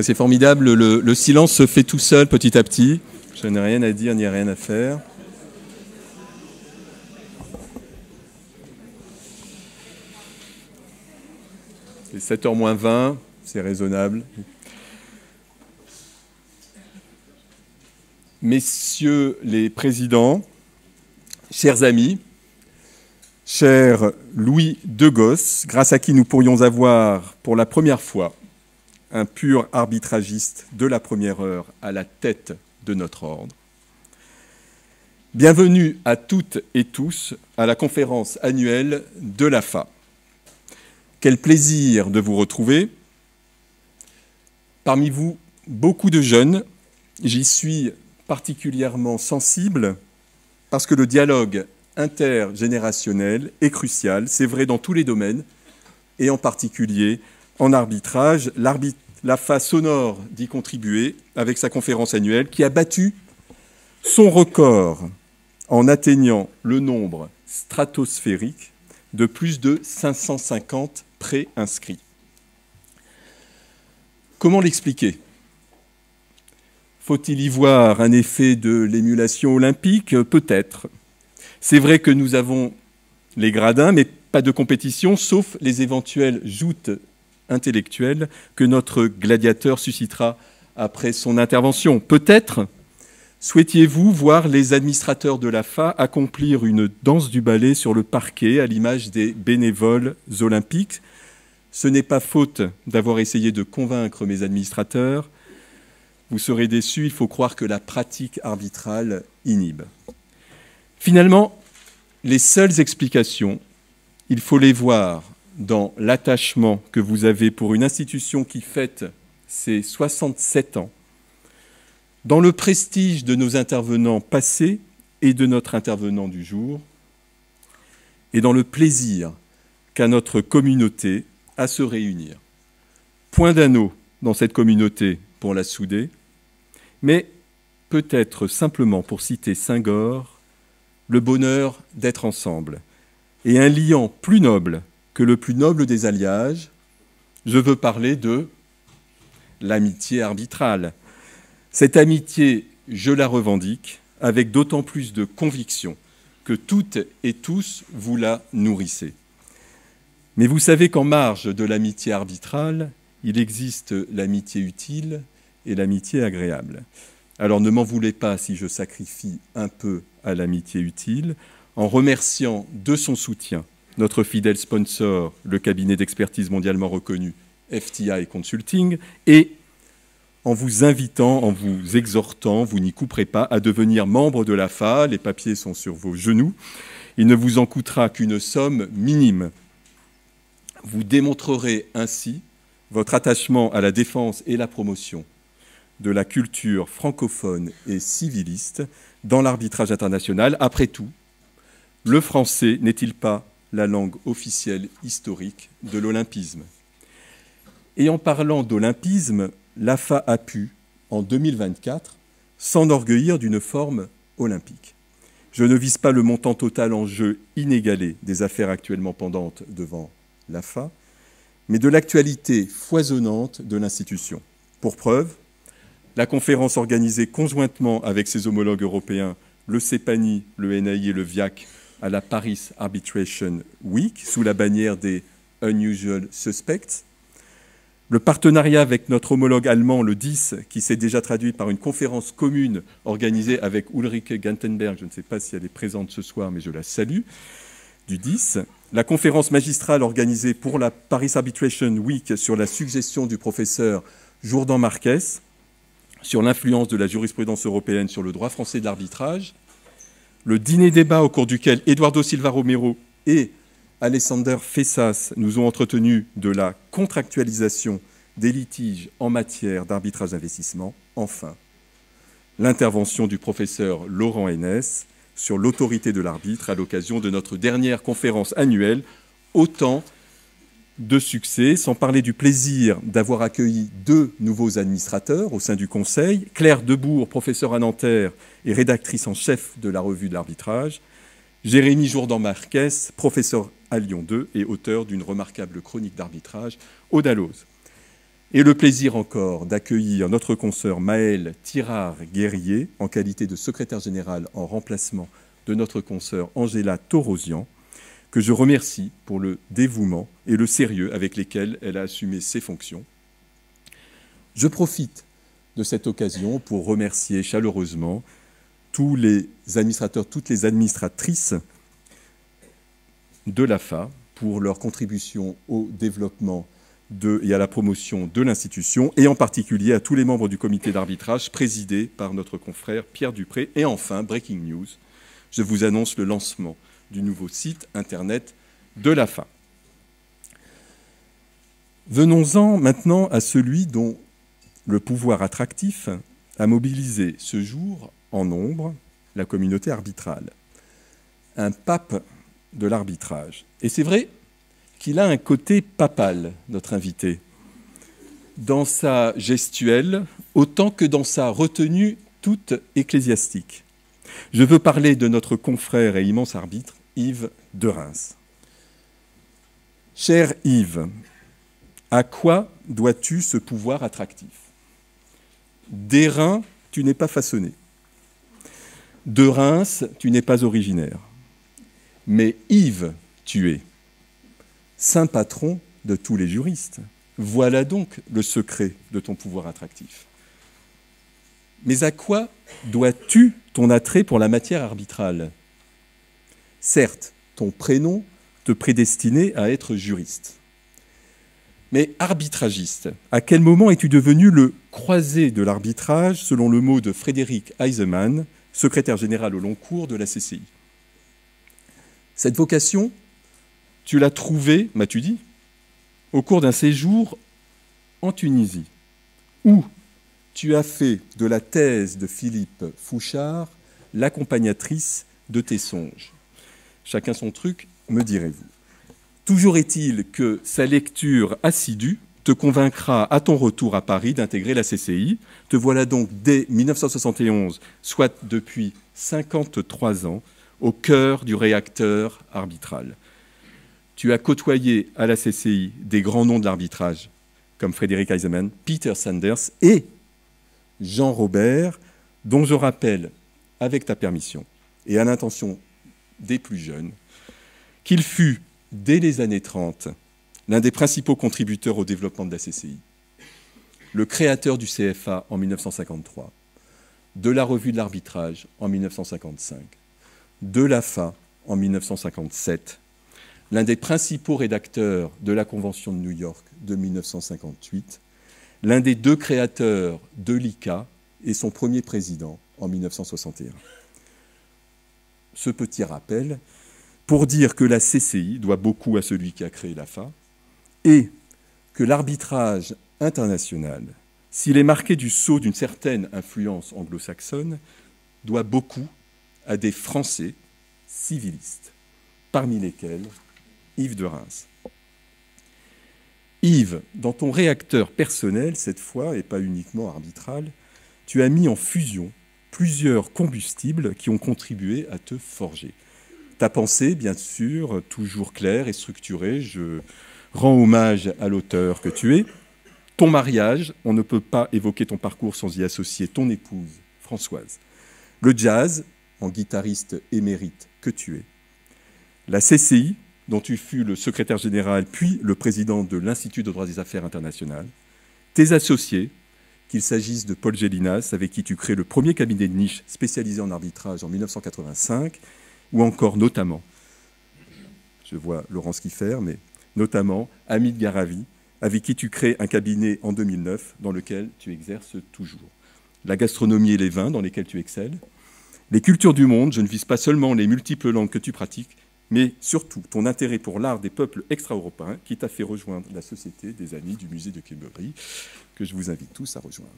C'est formidable, le silence se fait tout seul petit à petit. Je n'ai rien à dire ni rien à faire. C'est 7h moins 20, c'est raisonnable. Messieurs les présidents, chers amis, cher Louis de Gosse, grâce à qui nous pourrions avoir pour la première fois un pur arbitragiste de la première heure à la tête de notre ordre. Bienvenue à toutes et tous à la conférence annuelle de l'AFA. Quel plaisir de vous retrouver. Parmi vous, beaucoup de jeunes. J'y suis particulièrement sensible parce que le dialogue intergénérationnel est crucial. C'est vrai dans tous les domaines et en particulier en arbitrage. L'AFA s'honore d'y contribuer avec sa conférence annuelle qui a battu son record en atteignant le nombre stratosphérique de plus de 550 pré-inscrits. Comment l'expliquer ? Faut-il y voir un effet de l'émulation olympique ? Peut-être. C'est vrai que nous avons les gradins, mais pas de compétition, sauf les éventuelles joutes intellectuelles que notre gladiateur suscitera après son intervention. Peut-être souhaitiez-vous voir les administrateurs de l'AFA accomplir une danse du ballet sur le parquet à l'image des bénévoles olympiques. Ce n'est pas faute d'avoir essayé de convaincre mes administrateurs. Vous serez déçus, il faut croire que la pratique arbitrale inhibe. Finalement, les seules explications, il faut les voir dans l'attachement que vous avez pour une institution qui fête ses 67 ans, dans le prestige de nos intervenants passés et de notre intervenant du jour, et dans le plaisir qu'a notre communauté à se réunir. Point d'anneau dans cette communauté pour la souder, mais peut-être simplement pour citer Senghor, le bonheur d'être ensemble, et un liant plus noble que le plus noble des alliages, je veux parler de l'amitié arbitrale. Cette amitié, je la revendique avec d'autant plus de conviction que toutes et tous vous la nourrissez. Mais vous savez qu'en marge de l'amitié arbitrale, il existe l'amitié utile et l'amitié agréable. Alors ne m'en voulez pas si je sacrifie un peu à l'amitié utile, en remerciant de son soutien notre fidèle sponsor, le cabinet d'expertise mondialement reconnu FTI Consulting, et en vous invitant, en vous exhortant, vous n'y couperez pas, à devenir membre de l'AFA. Les papiers sont sur vos genoux. Il ne vous en coûtera qu'une somme minime. Vous démontrerez ainsi votre attachement à la défense et la promotion de la culture francophone et civiliste dans l'arbitrage international. Après tout, le français n'est-il pas la langue officielle historique de l'olympisme? Et en parlant d'olympisme, l'AFA a pu, en 2024, s'enorgueillir d'une forme olympique. Je ne vise pas le montant total en jeu inégalé des affaires actuellement pendantes devant l'AFA, mais de l'actualité foisonnante de l'institution. Pour preuve, la conférence organisée conjointement avec ses homologues européens, le CEPANI, le NAI et le VIAC, à la Paris Arbitration Week, sous la bannière des Unusual Suspects, le partenariat avec notre homologue allemand, le 10, qui s'est déjà traduit par une conférence commune organisée avec Ulrike Gantenberg, je ne sais pas si elle est présente ce soir, mais je la salue, du 10, la conférence magistrale organisée pour la Paris Arbitration Week sur la suggestion du professeur Jourdan Marquès sur l'influence de la jurisprudence européenne sur le droit français de l'arbitrage, le dîner-débat au cours duquel Eduardo Silva Romero et Alessander Fessas nous ont entretenu de la contractualisation des litiges en matière d'arbitrage d'investissement. Enfin, l'intervention du professeur Laurent Henès sur l'autorité de l'arbitre à l'occasion de notre dernière conférence annuelle. Autant de succès, sans parler du plaisir d'avoir accueilli 2 nouveaux administrateurs au sein du Conseil, Claire Debourg, professeure à Nanterre et rédactrice en chef de la revue de l'arbitrage, Jérémy Jourdan-Marquez, professeur à Lyon 2 et auteur d'une remarquable chronique d'arbitrage au Dalloz. Et le plaisir encore d'accueillir notre consoeur Maëlle Tirard-Guerrier en qualité de secrétaire générale en remplacement de notre consoeur Angela Torosian, que je remercie pour le dévouement et le sérieux avec lesquels elle a assumé ses fonctions. Je profite de cette occasion pour remercier chaleureusement tous les administrateurs, toutes les administratrices de l'AFA pour leur contribution au développement et à la promotion de l'institution, et en particulier à tous les membres du comité d'arbitrage présidé par notre confrère Pierre Dupré. Et enfin, breaking news, je vous annonce le lancement du nouveau site internet de l'AFA. Venons-en maintenant à celui dont le pouvoir attractif a mobilisé ce jour en nombre la communauté arbitrale. Un pape de l'arbitrage. Et c'est vrai qu'il a un côté papal, notre invité, dans sa gestuelle autant que dans sa retenue toute ecclésiastique. Je veux parler de notre confrère et immense arbitre, Yves de Reims. Cher Yves, à quoi dois-tu ce pouvoir attractif? D'airain, tu n'es pas façonné. De Reims, tu n'es pas originaire. Mais Yves, tu es. Saint patron de tous les juristes. Voilà donc le secret de ton pouvoir attractif. Mais à quoi dois-tu ton attrait pour la matière arbitrale? Certes, ton prénom te prédestinait à être juriste. Mais arbitragiste, à quel moment es-tu devenu le croisé de l'arbitrage, selon le mot de Frédéric Eisemann, secrétaire général au long cours de la CCI? Cette vocation, tu l'as trouvée, m'as-tu dit, au cours d'un séjour en Tunisie, où tu as fait de la thèse de Philippe Fouchard l'accompagnatrice de tes songes. Chacun son truc, me direz-vous. Toujours est-il que sa lecture assidue te convaincra à ton retour à Paris d'intégrer la CCI. Te voilà donc dès 1971, soit depuis 53 ans, au cœur du réacteur arbitral. Tu as côtoyé à la CCI des grands noms de l'arbitrage, comme Frédéric Eisemann, Peter Sanders et Jean Robert, dont je rappelle, avec ta permission, et à l'intention des plus jeunes, qu'il fut, dès les années 30, l'un des principaux contributeurs au développement de la CCI, le créateur du CFA en 1953, de la Revue de l'arbitrage en 1955, de l'AFA en 1957, l'un des principaux rédacteurs de la Convention de New York de 1958, l'un des deux créateurs de l'ICA et son premier président en 1961. Ce petit rappel pour dire que la CCI doit beaucoup à celui qui a créé l'AFA et que l'arbitrage international, s'il est marqué du sceau d'une certaine influence anglo-saxonne, doit beaucoup à des Français civilistes, parmi lesquels Yves de Reims. Yves, dans ton réacteur personnel, cette fois, et pas uniquement arbitral, tu as mis en fusion plusieurs combustibles qui ont contribué à te forger. Ta pensée, bien sûr, toujours claire et structurée, je rends hommage à l'auteur que tu es. Ton mariage, on ne peut pas évoquer ton parcours sans y associer ton épouse, Françoise. Le jazz, en guitariste émérite que tu es. La CCI, dont tu fus le secrétaire général, puis le président de l'Institut de droit des affaires internationales. Tes associés, qu'il s'agisse de Paul Gélinas, avec qui tu crées le premier cabinet de niche spécialisé en arbitrage en 1985, ou encore notamment, je vois Laurence Kieffer, mais notamment Hamid Garavi, avec qui tu crées un cabinet en 2009, dans lequel tu exerces toujours. La gastronomie et les vins, dans lesquels tu excelles. Les cultures du monde, je ne vise pas seulement les multiples langues que tu pratiques, mais surtout ton intérêt pour l'art des peuples extra-européens qui t'a fait rejoindre la Société des Amis du Musée de Québec, que je vous invite tous à rejoindre.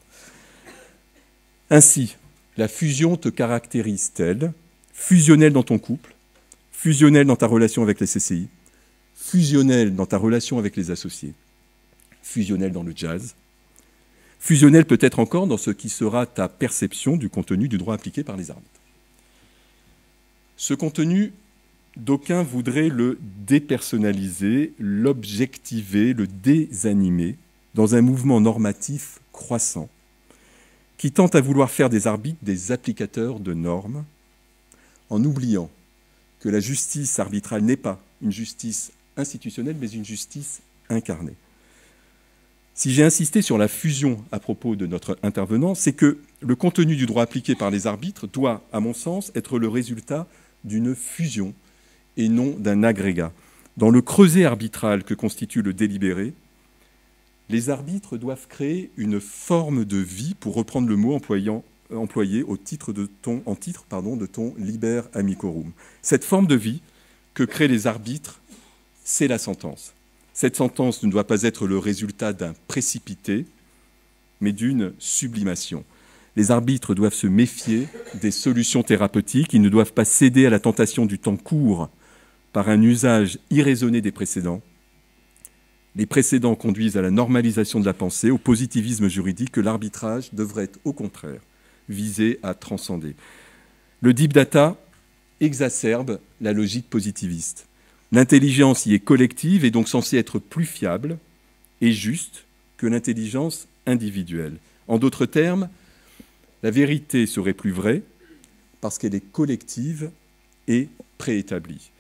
Ainsi, la fusion te caractérise-t-elle, fusionnelle dans ton couple, fusionnelle dans ta relation avec les CCI, fusionnelle dans ta relation avec les associés, fusionnelle dans le jazz, fusionnelle peut-être encore dans ce qui sera ta perception du contenu du droit appliqué par les arbitres. Ce contenu d'aucuns voudraient le dépersonnaliser, l'objectiver, le désanimer, dans un mouvement normatif croissant, qui tente à vouloir faire des arbitres des applicateurs de normes, en oubliant que la justice arbitrale n'est pas une justice institutionnelle, mais une justice incarnée. Si j'ai insisté sur la fusion à propos de notre intervenant, c'est que le contenu du droit appliqué par les arbitres doit, à mon sens, être le résultat d'une fusion et non d'un agrégat. Dans le creuset arbitral que constitue le délibéré, les arbitres doivent créer une forme de vie, pour reprendre le mot employé en titre de ton liber amicorum. Cette forme de vie que créent les arbitres, c'est la sentence. Cette sentence ne doit pas être le résultat d'un précipité, mais d'une sublimation. Les arbitres doivent se méfier des solutions thérapeutiques, ils ne doivent pas céder à la tentation du temps court par un usage irraisonné des précédents. Les précédents conduisent à la normalisation de la pensée, au positivisme juridique que l'arbitrage devrait, au contraire, viser à transcender. Le deep data exacerbe la logique positiviste. L'intelligence y est collective et donc censée être plus fiable et juste que l'intelligence individuelle. En d'autres termes, la vérité serait plus vraie parce qu'elle est collective et préétablie.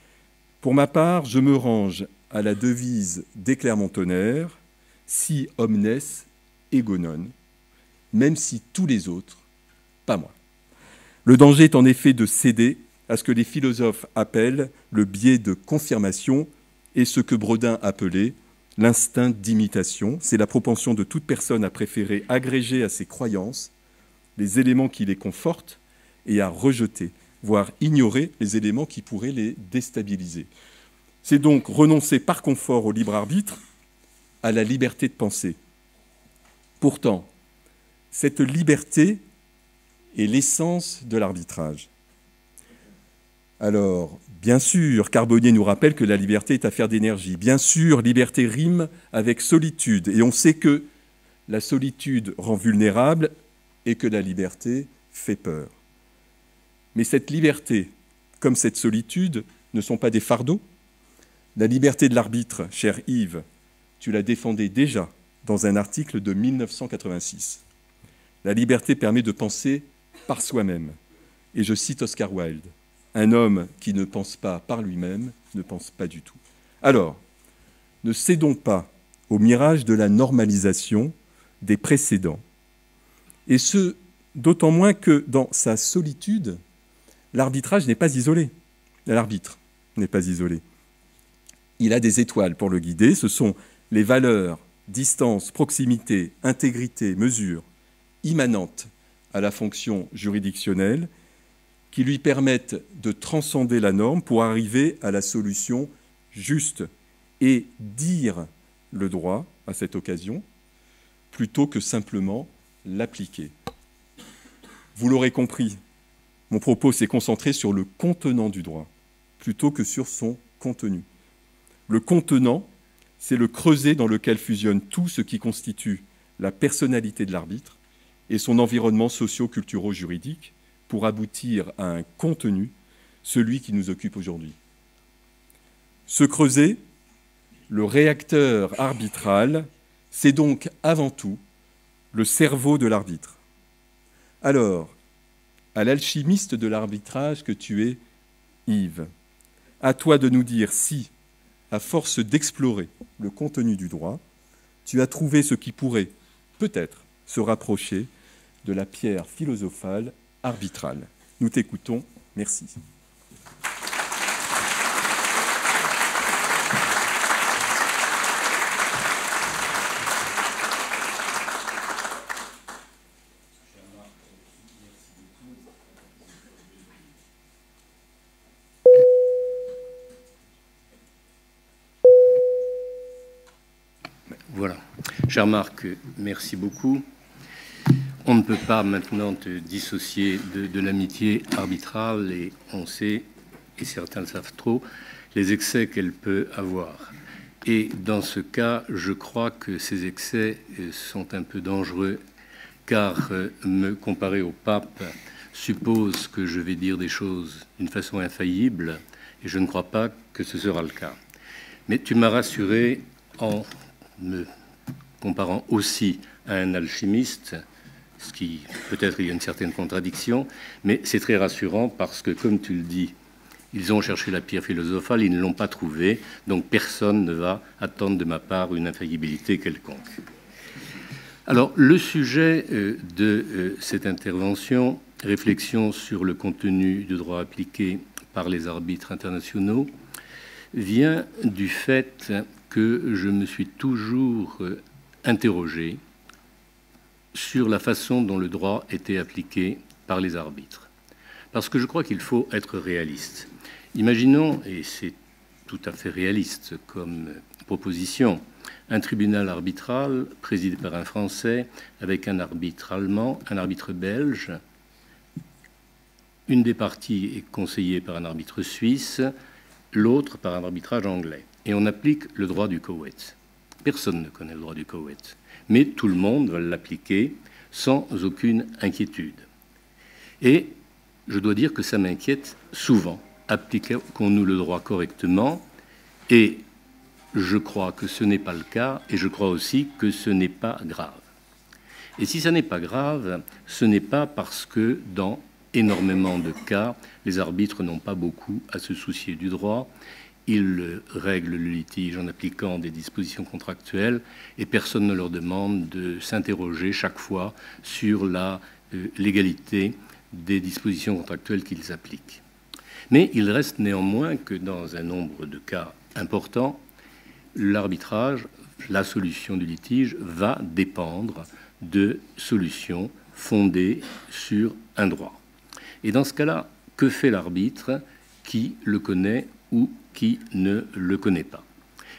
Pour ma part, je me range à la devise des Clermont-Tonnerre, si omnes ego non, même si tous les autres, pas moi. Le danger est en effet de céder à ce que les philosophes appellent le biais de confirmation et ce que Brodin appelait l'instinct d'imitation. C'est la propension de toute personne à préférer agréger à ses croyances les éléments qui les confortent et à rejeter, voire ignorer les éléments qui pourraient les déstabiliser. C'est donc renoncer par confort au libre arbitre, à la liberté de penser. Pourtant, cette liberté est l'essence de l'arbitrage. Alors, bien sûr, Carbonnier nous rappelle que la liberté est affaire d'énergie. Bien sûr, liberté rime avec solitude. Et on sait que la solitude rend vulnérable et que la liberté fait peur. Mais cette liberté, comme cette solitude, ne sont pas des fardeaux. La liberté de l'arbitre, cher Yves, tu la défendais déjà dans un article de 1986. La liberté permet de penser par soi-même. Et je cite Oscar Wilde. Un homme qui ne pense pas par lui-même ne pense pas du tout. Alors, ne cédons pas au mirage de la normalisation des précédents. Et ce, d'autant moins que dans sa solitude, l'arbitrage n'est pas isolé. L'arbitre n'est pas isolé. Il a des étoiles pour le guider. Ce sont les valeurs, distance, proximité, intégrité, mesure, immanentes à la fonction juridictionnelle, qui lui permettent de transcender la norme pour arriver à la solution juste et dire le droit à cette occasion, plutôt que simplement l'appliquer. Vous l'aurez compris, mon propos s'est concentré sur le contenant du droit, plutôt que sur son contenu. Le contenant, c'est le creuset dans lequel fusionne tout ce qui constitue la personnalité de l'arbitre et son environnement socio-culturo-juridique, pour aboutir à un contenu, celui qui nous occupe aujourd'hui. Ce creuset, le réacteur arbitral, c'est donc avant tout le cerveau de l'arbitre. Alors, à l'alchimiste de l'arbitrage que tu es, Yves, à toi de nous dire si, à force d'explorer le contenu du droit, tu as trouvé ce qui pourrait, peut-être, se rapprocher de la pierre philosophale arbitrale. Nous t'écoutons. Merci. Voilà. Cher Marc, merci beaucoup. On ne peut pas maintenant te dissocier de l'amitié arbitrale et on sait, et certains le savent trop, les excès qu'elle peut avoir. Et dans ce cas, je crois que ces excès sont un peu dangereux car me comparer au pape suppose que je vais dire des choses d'une façon infaillible et je ne crois pas que ce sera le cas. Mais tu m'as rassuré en me comparant aussi à un alchimiste, ce qui, peut-être, il y a une certaine contradiction, mais c'est très rassurant parce que, comme tu le dis, ils ont cherché la pierre philosophale, ils ne l'ont pas trouvée, donc personne ne va attendre de ma part une infaillibilité quelconque. Alors, le sujet de cette intervention, réflexion sur le contenu du droit appliqué par les arbitres internationaux, vient du fait que je me suis toujours interrogé sur la façon dont le droit était appliqué par les arbitres. Parce que je crois qu'il faut être réaliste. Imaginons, et c'est tout à fait réaliste comme proposition, un tribunal arbitral présidé par un Français avec un arbitre allemand, un arbitre belge. Une des parties est conseillée par un arbitre suisse, l'autre par un arbitrage anglais. Et on applique le droit du Koweït. Personne ne connaît le droit du Koweït, mais tout le monde va l'appliquer sans aucune inquiétude. Et je dois dire que ça m'inquiète souvent. Appliquons-nous le droit correctement? Et je crois que ce n'est pas le cas, et je crois aussi que ce n'est pas grave. Et si ça n'est pas grave, ce n'est pas parce que dans énormément de cas, les arbitres n'ont pas beaucoup à se soucier du droit. Ils règlent le litige en appliquant des dispositions contractuelles et personne ne leur demande de s'interroger chaque fois sur la légalité des dispositions contractuelles qu'ils appliquent. Mais il reste néanmoins que dans un nombre de cas importants, l'arbitrage, la solution du litige, va dépendre de solutions fondées sur un droit. Et dans ce cas-là, que fait l'arbitre qui le connaît ou qui ne le connaît pas?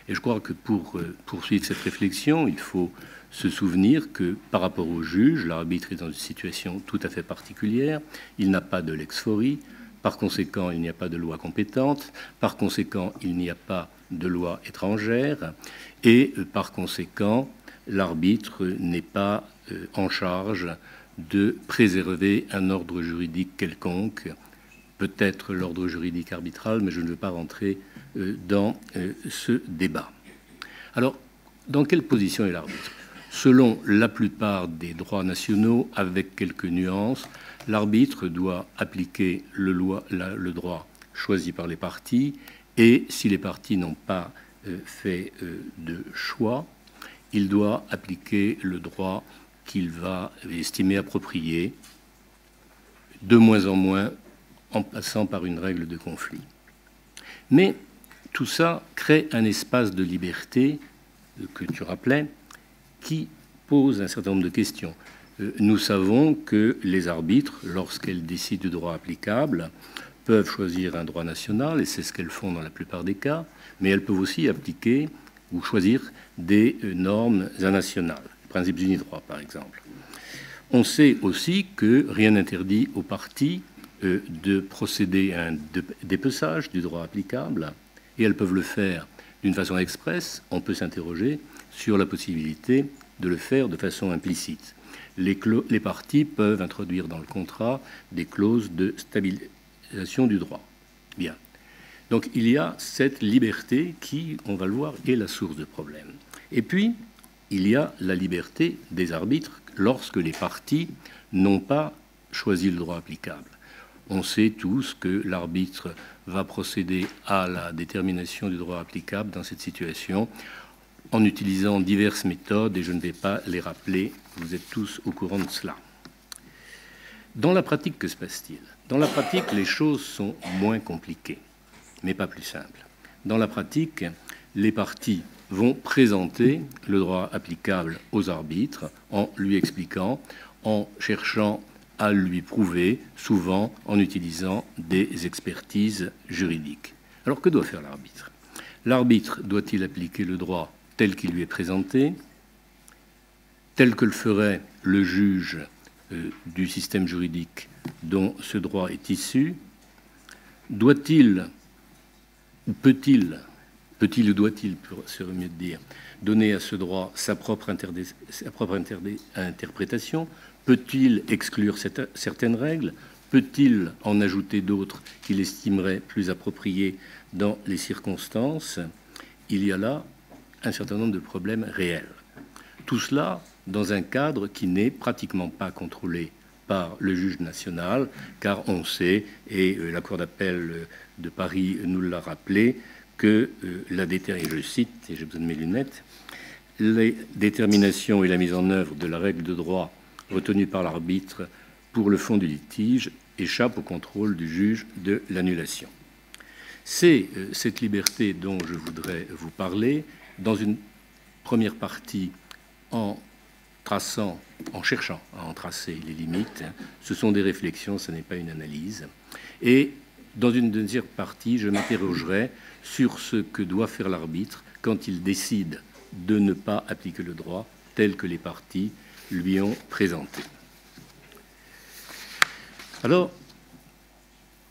Et je crois que pour poursuivre cette réflexion, il faut se souvenir que par rapport au juge, l'arbitre est dans une situation tout à fait particulière. Il n'a pas de lex-fori, par conséquent, il n'y a pas de loi compétente, par conséquent, il n'y a pas de loi étrangère, et par conséquent, l'arbitre n'est pas en charge de préserver un ordre juridique quelconque, peut-être l'ordre juridique arbitral, mais je ne veux pas rentrer dans ce débat. Alors, dans quelle position est l'arbitre? Selon la plupart des droits nationaux, avec quelques nuances, l'arbitre doit appliquer le droit choisi par les parties, et si les parties n'ont pas fait de choix, il doit appliquer le droit qu'il va estimer approprié, de moins en moins en passant par une règle de conflit. Mais tout ça crée un espace de liberté que tu rappelais, qui pose un certain nombre de questions. Nous savons que les arbitres, lorsqu'elles décident du droit applicable, peuvent choisir un droit national, et c'est ce qu'elles font dans la plupart des cas, mais elles peuvent aussi appliquer ou choisir des normes nationales, principes unis droit par exemple. On sait aussi que rien n'interdit aux parties de procéder à un dépeçage du droit applicable, et elles peuvent le faire d'une façon expresse. On peut s'interroger sur la possibilité de le faire de façon implicite. Les parties peuvent introduire dans le contrat des clauses de stabilisation du droit. Bien. Donc il y a cette liberté qui, on va le voir, est la source de problème. Et puis, il y a la liberté des arbitres lorsque les parties n'ont pas choisi le droit applicable. On sait tous que l'arbitre va procéder à la détermination du droit applicable dans cette situation en utilisant diverses méthodes, et je ne vais pas les rappeler, vous êtes tous au courant de cela. Dans la pratique, que se passe-t-il? Dans la pratique, les choses sont moins compliquées, mais pas plus simples. Dans la pratique, les parties vont présenter le droit applicable aux arbitres en lui expliquant, en cherchant à lui prouver, souvent en utilisant des expertises juridiques. Alors que doit faire l'arbitre? L'arbitre doit-il appliquer le droit tel qu'il lui est présenté, tel que le ferait le juge du système juridique dont ce droit est issu? Doit-il ou peut-il ou doit-il, serait mieux de dire, donner à ce droit sa propre interprétation? Peut-il exclure certaines règles? Peut-il en ajouter d'autres qu'il estimerait plus appropriés dans les circonstances? Il y a là un certain nombre de problèmes réels. Tout cela dans un cadre qui n'est pratiquement pas contrôlé par le juge national, car on sait, et la Cour d'appel de Paris nous l'a rappelé, que la détermination, je cite, et j'ai besoin de mes lunettes, les déterminations et la mise en œuvre de la règle de droit retenue par l'arbitre pour le fond du litige échappent au contrôle du juge de l'annulation. C'est cette liberté dont je voudrais vous parler dans une première partie en cherchant à en tracer les limites. Ce sont des réflexions, ce n'est pas une analyse. Et dans une deuxième partie, je m'interrogerai sur ce que doit faire l'arbitre quand il décide de ne pas appliquer le droit tel que les parties lui ont présenté. Alors,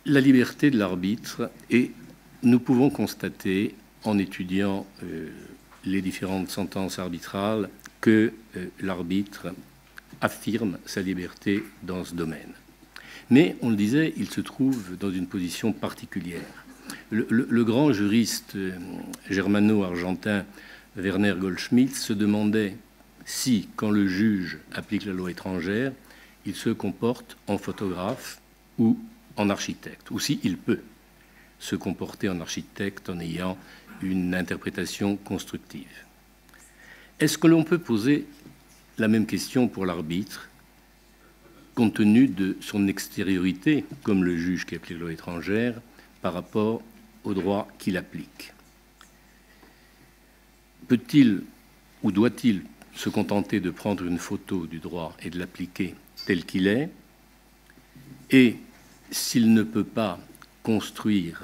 la liberté de l'arbitre, et nous pouvons constater, en étudiant les différentes sentences arbitrales, que l'arbitre affirme sa liberté dans ce domaine. Mais, on le disait, il se trouve dans une position particulière. Le grand juriste germano-argentin Werner Goldschmidt se demandait si, quand le juge applique la loi étrangère, il se comporte en photographe ou en architecte, ou s'il peut se comporter en architecte en ayant une interprétation constructive. Est-ce que l'on peut poser la même question pour l'arbitre, compte tenu de son extériorité, comme le juge qui applique la loi étrangère, par rapport au droit qu'il applique? Peut-il ou doit-il se contenter de prendre une photo du droit et de l'appliquer tel qu'il est? Et s'il ne peut pas construire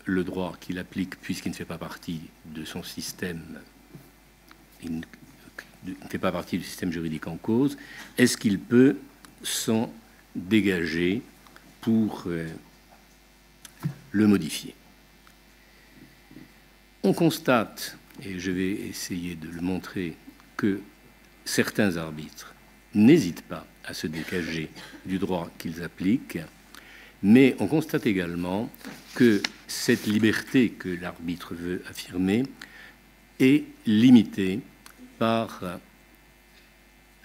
le droit qu'il applique, puisqu'il ne fait pas partie de son système, il ne fait pas partie du système juridique en cause, est-ce qu'il peut s'en dégager pour le modifier? On constate, et je vais essayer de le montrer, que certains arbitres n'hésitent pas à se dégager du droit qu'ils appliquent, mais on constate également que cette liberté que l'arbitre veut affirmer est limitée par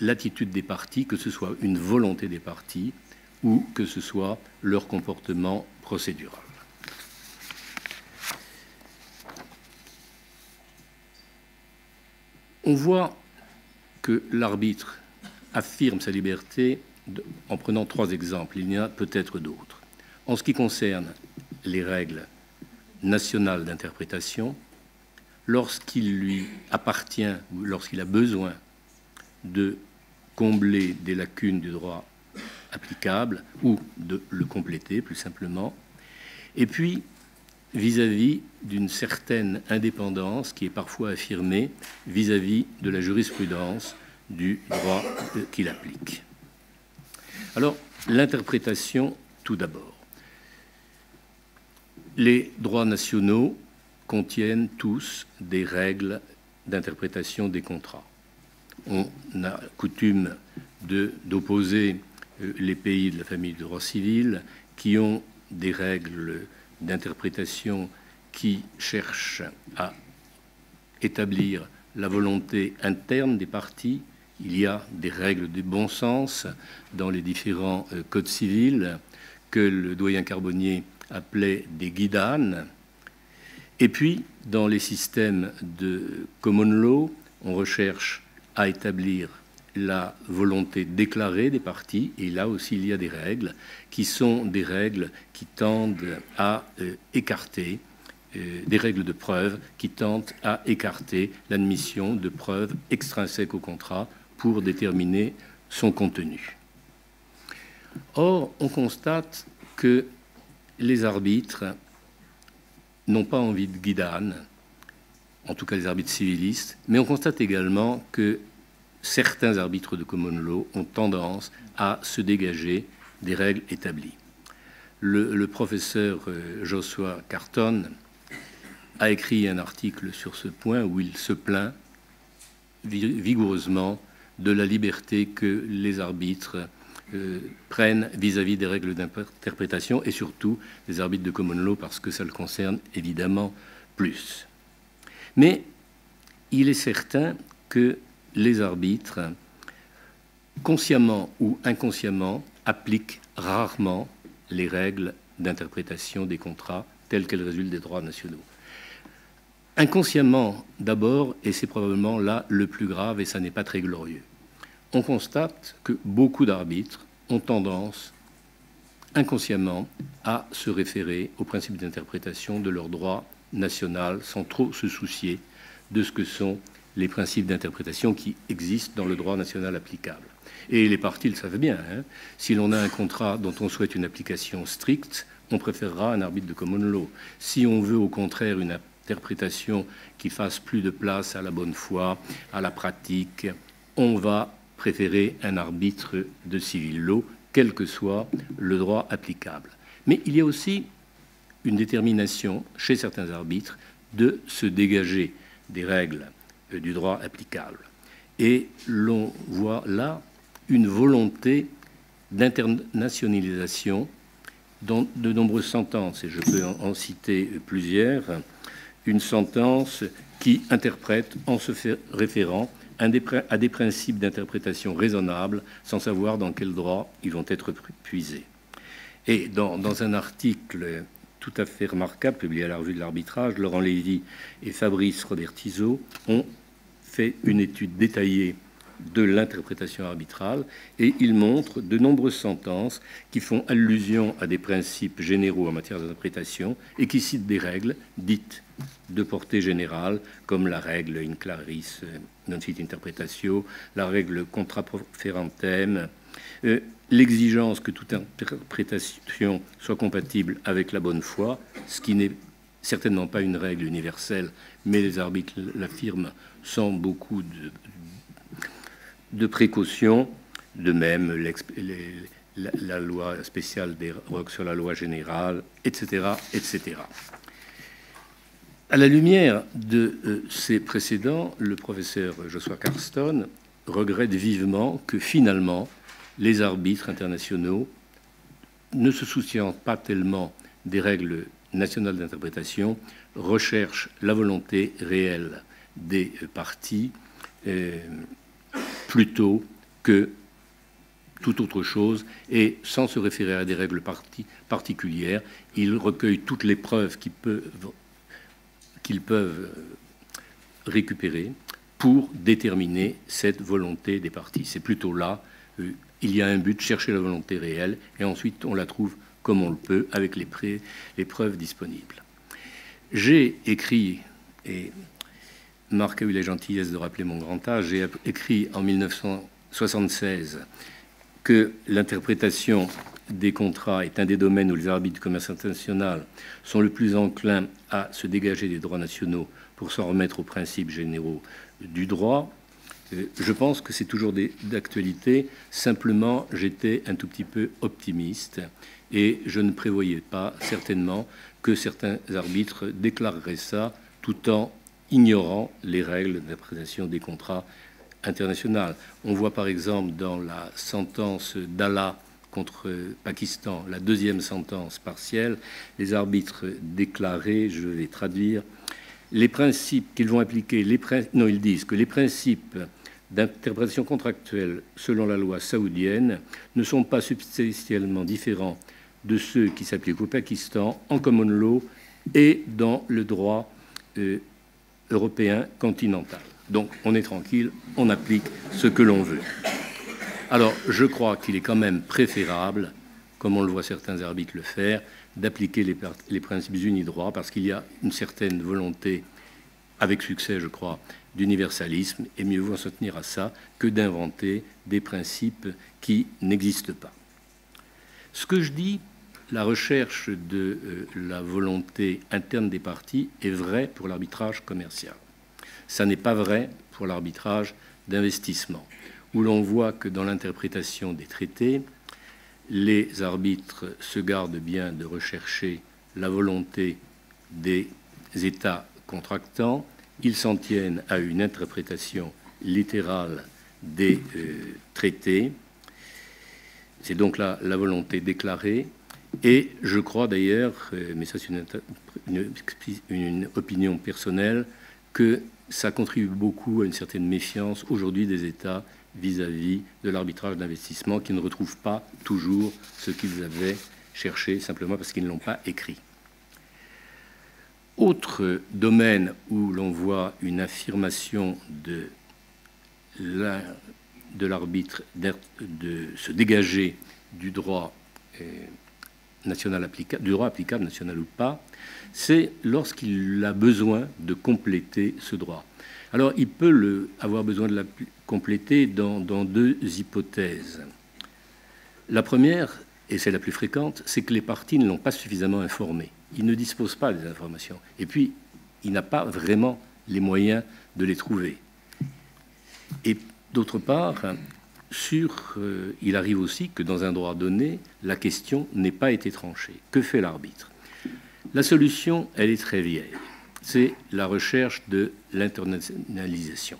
l'attitude des parties, que ce soit une volonté des parties ou que ce soit leur comportement procédural. On voit que l'arbitre affirme sa liberté en prenant trois exemples. Il y en a peut-être d'autres. En ce qui concerne les règles nationales d'interprétation, lorsqu'il lui appartient ou lorsqu'il a besoin de combler des lacunes du droit applicable ou de le compléter plus simplement, et puis vis-à-vis d'une certaine indépendance qui est parfois affirmée vis-à-vis de la jurisprudence du droit qu'il applique. Alors, l'interprétation tout d'abord. Les droits nationaux contiennent tous des règles d'interprétation des contrats. On a coutume d'opposer les pays de la famille du droit civil qui ont des règles d'interprétation qui cherchent à établir la volonté interne des parties. Il y a des règles de bon sens dans les différents codes civils que le doyen Carbonnier appelait des guidanes. Et puis, dans les systèmes de common law, on recherche à établir la volonté déclarée des parties, et là aussi il y a des règles qui sont des règles qui tendent à écarter, des règles de preuve qui tendent à écarter l'admission de preuves extrinsèques au contrat pour déterminer son contenu. Or, on constate que les arbitres n'ont pas envie de guidane, en tout cas les arbitres civilistes, mais on constate également que certains arbitres de common law ont tendance à se dégager des règles établies. Le professeur Joshua Carton a écrit un article sur ce point où il se plaint vigoureusement de la liberté que les arbitres prennent vis-à-vis des règles d'interprétation et surtout des arbitres de common law parce que ça le concerne évidemment plus. Mais il est certain que les arbitres, consciemment ou inconsciemment, appliquent rarement les règles d'interprétation des contrats telles qu'elles résultent des droits nationaux. Inconsciemment d'abord, et c'est probablement là le plus grave, et ça n'est pas très glorieux. On constate que beaucoup d'arbitres ont tendance, inconsciemment, à se référer aux principes d'interprétation de leur droit national sans trop se soucier de ce que sont les principes d'interprétation qui existent dans le droit national applicable. Et les parties le savent bien. Hein. Si l'on a un contrat dont on souhaite une application stricte, on préférera un arbitre de common law. Si on veut au contraire une interprétation qui fasse plus de place à la bonne foi, à la pratique, on va préférer un arbitre de civil law, quel que soit le droit applicable. Mais il y a aussi une détermination chez certains arbitres de se dégager des règles du droit applicable. Et l'on voit là une volonté d'internationalisation dans de nombreuses sentences, et je peux en citer plusieurs. Une sentence qui interprète en se référant à des principes d'interprétation raisonnables sans savoir dans quel droit ils vont être puisés. Et dans un article tout à fait remarquable publié à la Revue de l'Arbitrage, Laurent Lévy et Fabrice Robertizo ont fait une étude détaillée de l'interprétation arbitrale et ils montrent de nombreuses sentences qui font allusion à des principes généraux en matière d'interprétation et qui citent des règles dites de portée générale comme la règle in claris non fit interpretatio, la règle contra proferentem, l'exigence que toute interprétation soit compatible avec la bonne foi, ce qui n'est certainement pas une règle universelle, mais les arbitres l'affirment sans beaucoup de précautions. De même, la loi spéciale des Roques sur la loi générale, etc., etc. À la lumière de ces précédents, le professeur Joshua Carston regrette vivement que finalement, les arbitres internationaux, ne se souciant pas tellement des règles nationales d'interprétation, recherchent la volonté réelle des parties plutôt que toute autre chose, et sans se référer à des règles particulières, ils recueillent toutes les preuves qu'ils peuvent récupérer pour déterminer cette volonté des parties. C'est plutôt là, il y a un but, chercher la volonté réelle, et ensuite on la trouve comme on le peut, avec les preuves disponibles. J'ai écrit, et Marc a eu la gentillesse de rappeler mon grand âge, j'ai écrit en 1976 que l'interprétation des contrats est un des domaines où les arbitres du commerce international sont le plus enclins à se dégager des droits nationaux pour s'en remettre aux principes généraux du droit. Je pense que c'est toujours d'actualité. Simplement, j'étais un tout petit peu optimiste et je ne prévoyais pas certainement que certains arbitres déclareraient ça tout en ignorant les règles d'interprétation des contrats internationaux. On voit par exemple dans la sentence d'Allah contre Pakistan, la deuxième sentence partielle, les arbitres déclaraient, je vais traduire, les principes qu'ils vont appliquer, ils disent que les principes d'interprétation contractuelle selon la loi saoudienne ne sont pas substantiellement différents de ceux qui s'appliquent au Pakistan en common law et dans le droit européen continental. Donc on est tranquille, on applique ce que l'on veut. Alors je crois qu'il est quand même préférable, comme on le voit certains arbitres le faire, d'appliquer les principes unidroits parce qu'il y a une certaine volonté, avec succès je crois, d'universalisme, et mieux vaut se tenir à ça que d'inventer des principes qui n'existent pas. Ce que je dis, la recherche de la volonté interne des parties est vraie pour l'arbitrage commercial. Ça n'est pas vrai pour l'arbitrage d'investissement, où l'on voit que dans l'interprétation des traités, les arbitres se gardent bien de rechercher la volonté des États contractants. Ils s'en tiennent à une interprétation littérale des traités. C'est donc la volonté déclarée. Et je crois d'ailleurs, mais ça c'est une opinion personnelle, que ça contribue beaucoup à une certaine méfiance aujourd'hui des États vis-à-vis de l'arbitrage d'investissement, qui ne retrouvent pas toujours ce qu'ils avaient cherché simplement parce qu'ils ne l'ont pas écrit. Autre domaine où l'on voit une affirmation de l'arbitre de se dégager du droit national applicable, du droit applicable, national ou pas, c'est lorsqu'il a besoin de compléter ce droit. Alors, il peut avoir besoin de la compléter dans deux hypothèses. La première, et c'est la plus fréquente, c'est que les parties ne l'ont pas suffisamment informé. Il ne dispose pas des informations. Et puis, il n'a pas vraiment les moyens de les trouver. Et d'autre part, il arrive aussi que dans un droit donné, la question n'ait pas été tranchée. Que fait l'arbitre? La solution, elle est très vieille. C'est la recherche de l'internationalisation.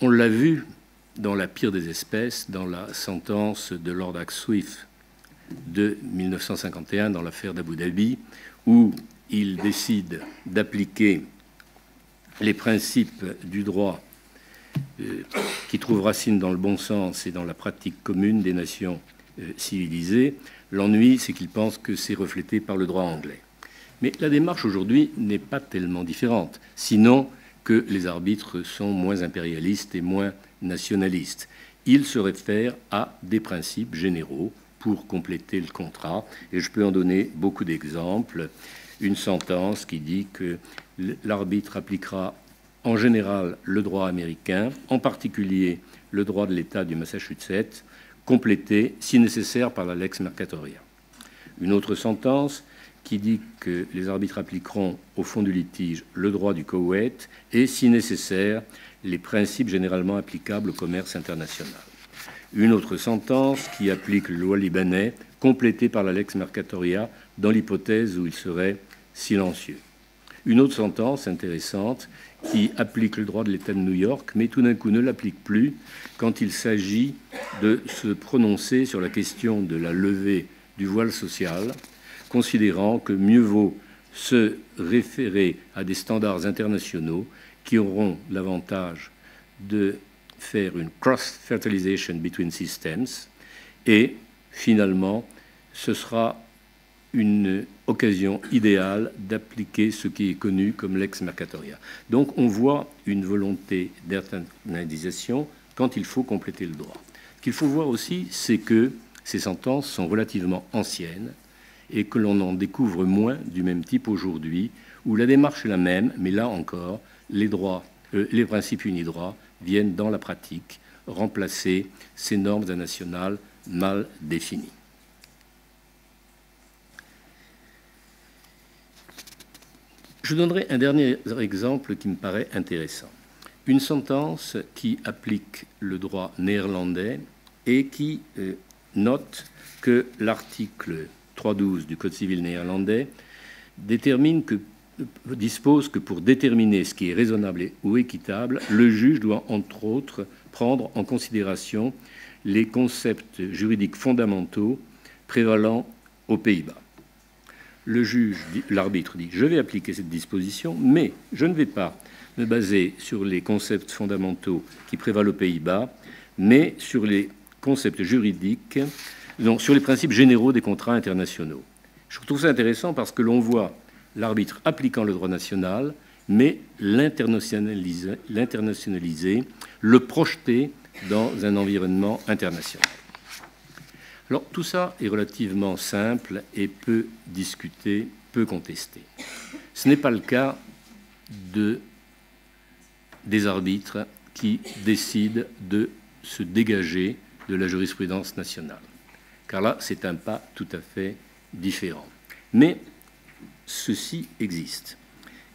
On l'a vu dans la pire des espèces, dans la sentence de Lord Axswift de 1951 dans l'affaire d'Abu Dhabi, où il décide d'appliquer les principes du droit qui trouvent racine dans le bon sens et dans la pratique commune des nations civilisées. L'ennui, c'est qu'il pense que c'est reflété par le droit anglais. Mais la démarche aujourd'hui n'est pas tellement différente, sinon que les arbitres sont moins impérialistes et moins nationalistes. Ils se réfèrent à des principes généraux pour compléter le contrat, et je peux en donner beaucoup d'exemples. Une sentence qui dit que l'arbitre appliquera en général le droit américain, en particulier le droit de l'État du Massachusetts, complété si nécessaire par la lex mercatoria. Une autre sentence qui dit que les arbitres appliqueront au fond du litige le droit du Koweït et, si nécessaire, les principes généralement applicables au commerce international. Une autre sentence qui applique le droit libanais, complétée par la lex mercatoria, dans l'hypothèse où il serait silencieux. Une autre sentence intéressante qui applique le droit de l'État de New York, mais tout d'un coup ne l'applique plus quand il s'agit de se prononcer sur la question de la levée du voile social, considérant que mieux vaut se référer à des standards internationaux qui auront l'avantage de faire une cross-fertilization between systems, et finalement, ce sera une occasion idéale d'appliquer ce qui est connu comme lex mercatoria. Donc on voit une volonté d'internalisation quand il faut compléter le droit. Ce qu'il faut voir aussi, c'est que ces sentences sont relativement anciennes et que l'on en découvre moins du même type aujourd'hui, où la démarche est la même, mais là encore, les principes unidroits viennent dans la pratique remplacer ces normes nationales mal définies. Je donnerai un dernier exemple qui me paraît intéressant. Une sentence qui applique le droit néerlandais et qui note que l'article 312 du Code civil néerlandais dispose que pour déterminer ce qui est raisonnable ou équitable, le juge doit, entre autres, prendre en considération les concepts juridiques fondamentaux prévalant aux Pays-Bas. L'arbitre dit « Je vais appliquer cette disposition, mais je ne vais pas me baser sur les concepts fondamentaux qui prévalent aux Pays-Bas, mais sur les concepts juridiques, non, sur les principes généraux des contrats internationaux. » Je trouve ça intéressant parce que l'on voit l'arbitre appliquant le droit national, mais l'internationaliser, le projeter dans un environnement international. Alors, tout ça est relativement simple et peu discuté, peu contesté. Ce n'est pas le cas des arbitres qui décident de se dégager de la jurisprudence nationale. Car là, c'est un pas tout à fait différent. Mais ceci existe.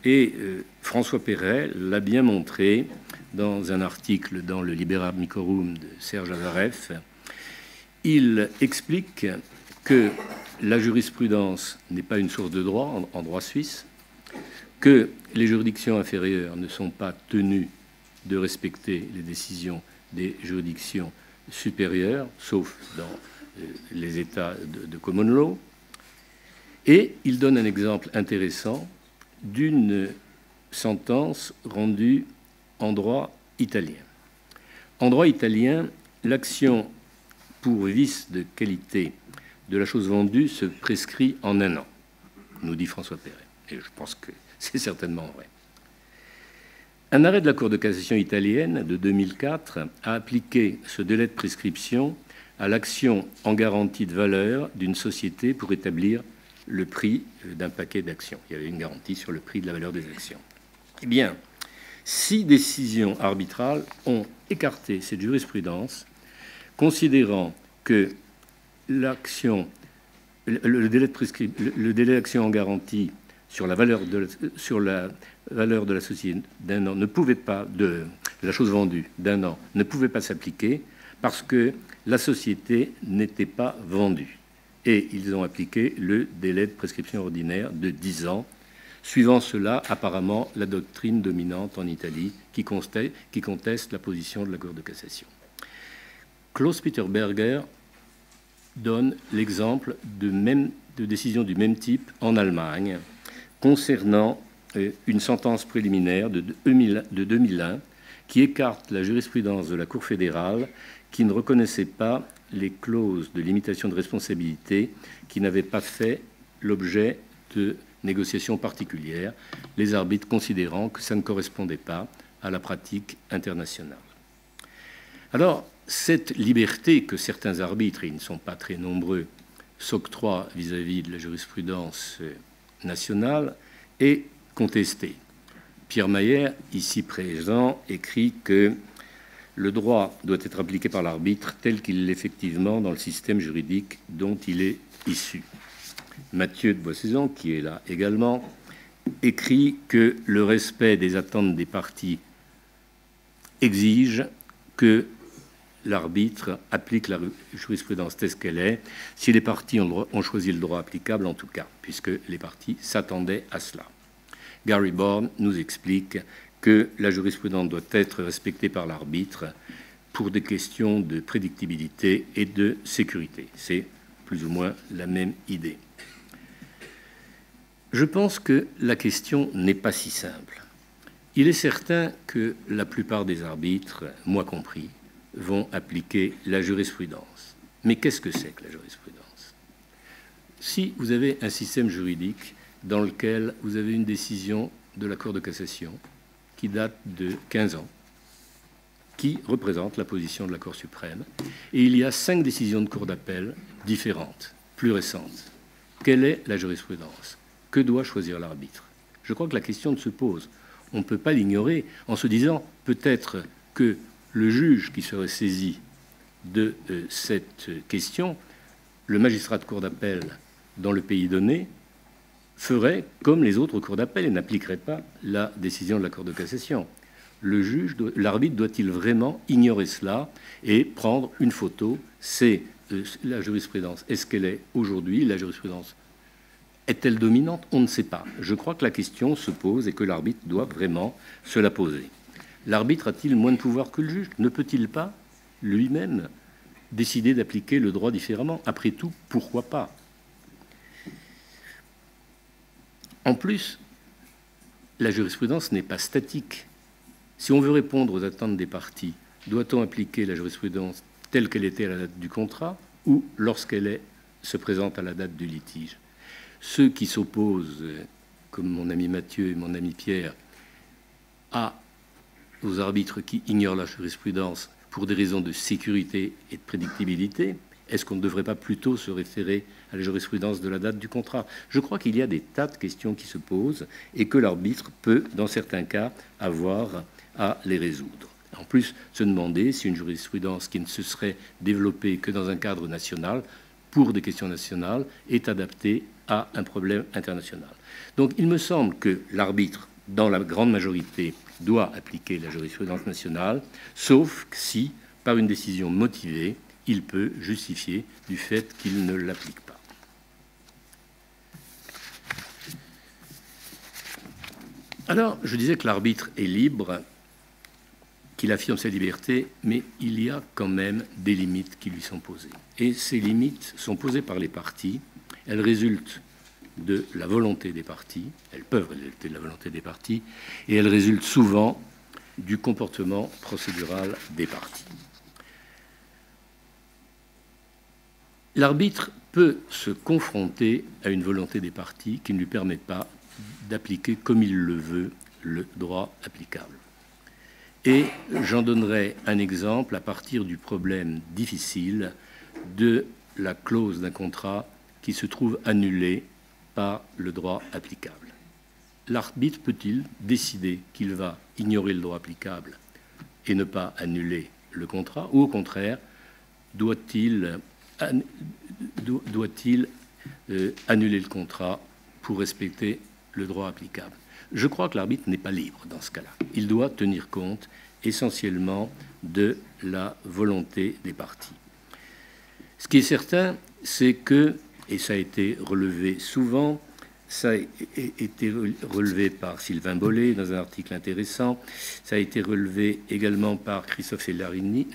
Et François Perret l'a bien montré dans un article dans le Libera Amicorum de Serge Azareff. Il explique que la jurisprudence n'est pas une source de droit en droit suisse, que les juridictions inférieures ne sont pas tenues de respecter les décisions des juridictions supérieur, sauf dans les États de common law. Et il donne un exemple intéressant d'une sentence rendue en droit italien. En droit italien, l'action pour vice de qualité de la chose vendue se prescrit en 1 an, nous dit François Perret. Et je pense que c'est certainement vrai. Un arrêt de la Cour de cassation italienne de 2004 a appliqué ce délai de prescription à l'action en garantie de valeur d'une société pour établir le prix d'un paquet d'actions. Il y avait une garantie sur le prix de la valeur des actions. Eh bien, 6 décisions arbitrales ont écarté cette jurisprudence, considérant que l'action, le délai d'action en garantie sur la valeur de la société d'1 an ne pouvait pas, de la chose vendue d'1 an, ne pouvait pas s'appliquer parce que la société n'était pas vendue. Et ils ont appliqué le délai de prescription ordinaire de 10 ans, suivant cela, apparemment, la doctrine dominante en Italie qui conteste la position de la Cour de cassation. Klaus-Peter Berger donne l'exemple de décisions du même type en Allemagne concernant une sentence préliminaire de 2001 qui écarte la jurisprudence de la Cour fédérale qui ne reconnaissait pas les clauses de limitation de responsabilité qui n'avaient pas fait l'objet de négociations particulières, les arbitres considérant que ça ne correspondait pas à la pratique internationale. Alors, cette liberté que certains arbitres, et ils ne sont pas très nombreux, s'octroient vis-à-vis de la jurisprudence nationale est contestée. Pierre Mayer, ici présent, écrit que le droit doit être appliqué par l'arbitre tel qu'il l'est effectivement dans le système juridique dont il est issu. Mathieu de Boissaison, qui est là également, écrit que le respect des attentes des parties exige que l'arbitre applique la jurisprudence telle qu'elle est, si les parties ont choisi le droit applicable en tout cas, puisque les parties s'attendaient à cela. Gary Bourne nous explique que la jurisprudence doit être respectée par l'arbitre pour des questions de prédictibilité et de sécurité. C'est plus ou moins la même idée. Je pense que la question n'est pas si simple. Il est certain que la plupart des arbitres, moi compris, vont appliquer la jurisprudence. Mais qu'est-ce que c'est que la jurisprudence? Si vous avez un système juridique dans lequel vous avez une décision de la Cour de cassation qui date de 15 ans, qui représente la position de la Cour suprême, et il y a 5 décisions de cour d'appel différentes, plus récentes. Quelle est la jurisprudence? Que doit choisir l'arbitre? Je crois que la question se pose. On ne peut pas l'ignorer en se disant peut-être que le juge qui serait saisi de cette question, le magistrat de cour d'appel dans le pays donné, ferait comme les autres cours d'appel et n'appliquerait pas la décision de la Cour de cassation. L'arbitre doit-il vraiment ignorer cela et prendre une photo? C'est la jurisprudence. Est-ce qu'elle est aujourd'hui? La jurisprudence est-elle dominante? On ne sait pas. Je crois que la question se pose et que l'arbitre doit vraiment se la poser. L'arbitre a-t-il moins de pouvoir que le juge? Ne peut-il pas lui-même décider d'appliquer le droit différemment? Après tout, pourquoi pas? En plus, la jurisprudence n'est pas statique. Si on veut répondre aux attentes des parties, doit-on appliquer la jurisprudence telle qu'elle était à la date du contrat ou lorsqu'elle se présente à la date du litige? Ceux qui s'opposent, comme mon ami Mathieu et mon ami Pierre, aux arbitres qui ignorent la jurisprudence pour des raisons de sécurité et de prédictibilité, est-ce qu'on ne devrait pas plutôt se référer à la jurisprudence de la date du contrat? Je crois qu'il y a des tas de questions qui se posent et que l'arbitre peut, dans certains cas, avoir à les résoudre. En plus, se demander si une jurisprudence qui ne se serait développée que dans un cadre national, pour des questions nationales, est adaptée à un problème international. Donc il me semble que l'arbitre, dans la grande majorité, doit appliquer la jurisprudence nationale, sauf si, par une décision motivée, il peut justifier du fait qu'il ne l'applique pas. Alors, je disais que l'arbitre est libre. qu'il affirme sa liberté, mais il y a quand même des limites qui lui sont posées. Et ces limites sont posées par les parties. Elles résultent de la volonté des parties, elles peuvent résulter de la volonté des parties, et elles résultent souvent du comportement procédural des parties. L'arbitre peut se confronter à une volonté des parties qui ne lui permet pas d'appliquer comme il le veut le droit applicable. Et j'en donnerai un exemple à partir du problème difficile de la clause d'un contrat qui se trouve annulée par le droit applicable. L'arbitre peut-il décider qu'il va ignorer le droit applicable et ne pas annuler le contrat, ou au contraire, doit-il annuler le contrat pour respecter le droit applicable? Je crois que l'arbitre n'est pas libre dans ce cas-là. Il doit tenir compte essentiellement de la volonté des parties. Ce qui est certain, c'est que, et ça a été relevé souvent, ça a été relevé par Sylvain Bollé dans un article intéressant, ça a été relevé également par Christophe Seraglini,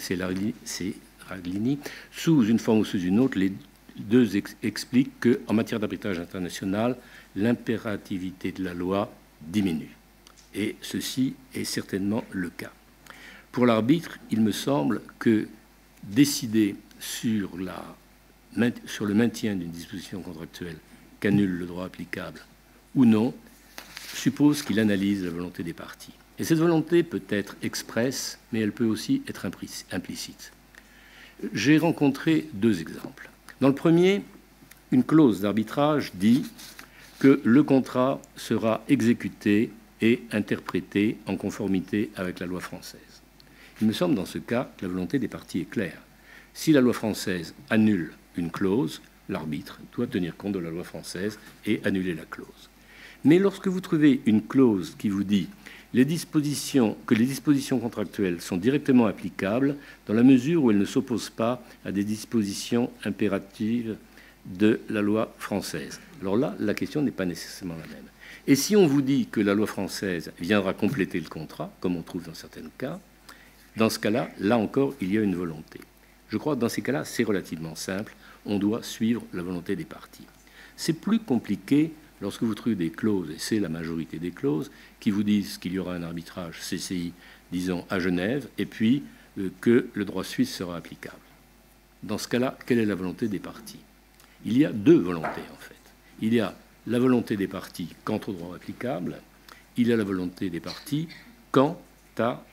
sous une forme ou sous une autre, les deux expliquent qu'en matière d'arbitrage international, l'impérativité de la loi diminue. Et ceci est certainement le cas. Pour l'arbitre, il me semble que décider sur le maintien d'une disposition contractuelle qu'annule le droit applicable ou non suppose qu'il analyse la volonté des parties. Et cette volonté peut être expresse, mais elle peut aussi être implicite. J'ai rencontré deux exemples. Dans le premier, une clause d'arbitrage dit que le contrat sera exécuté et interprété en conformité avec la loi française. Il me semble dans ce cas que la volonté des parties est claire. Si la loi française annule une clause, l'arbitre doit tenir compte de la loi française et annuler la clause. Mais lorsque vous trouvez une clause qui vous dit que les dispositions contractuelles sont directement applicables dans la mesure où elles ne s'opposent pas à des dispositions impératives de la loi française, alors là, la question n'est pas nécessairement la même. Et si on vous dit que la loi française viendra compléter le contrat, comme on trouve dans certains cas, dans ce cas-là, là encore, il y a une volonté. Je crois que dans ces cas-là, c'est relativement simple. On doit suivre la volonté des parties. C'est plus compliqué lorsque vous trouvez des clauses, et c'est la majorité des clauses, qui vous disent qu'il y aura un arbitrage CCI, disons, à Genève, et puis que le droit suisse sera applicable. Dans ce cas-là, quelle est la volonté des parties? Il y a deux volontés, en fait. Il y a la volonté des parties quant au droit applicable, il y a la volonté des parties quant à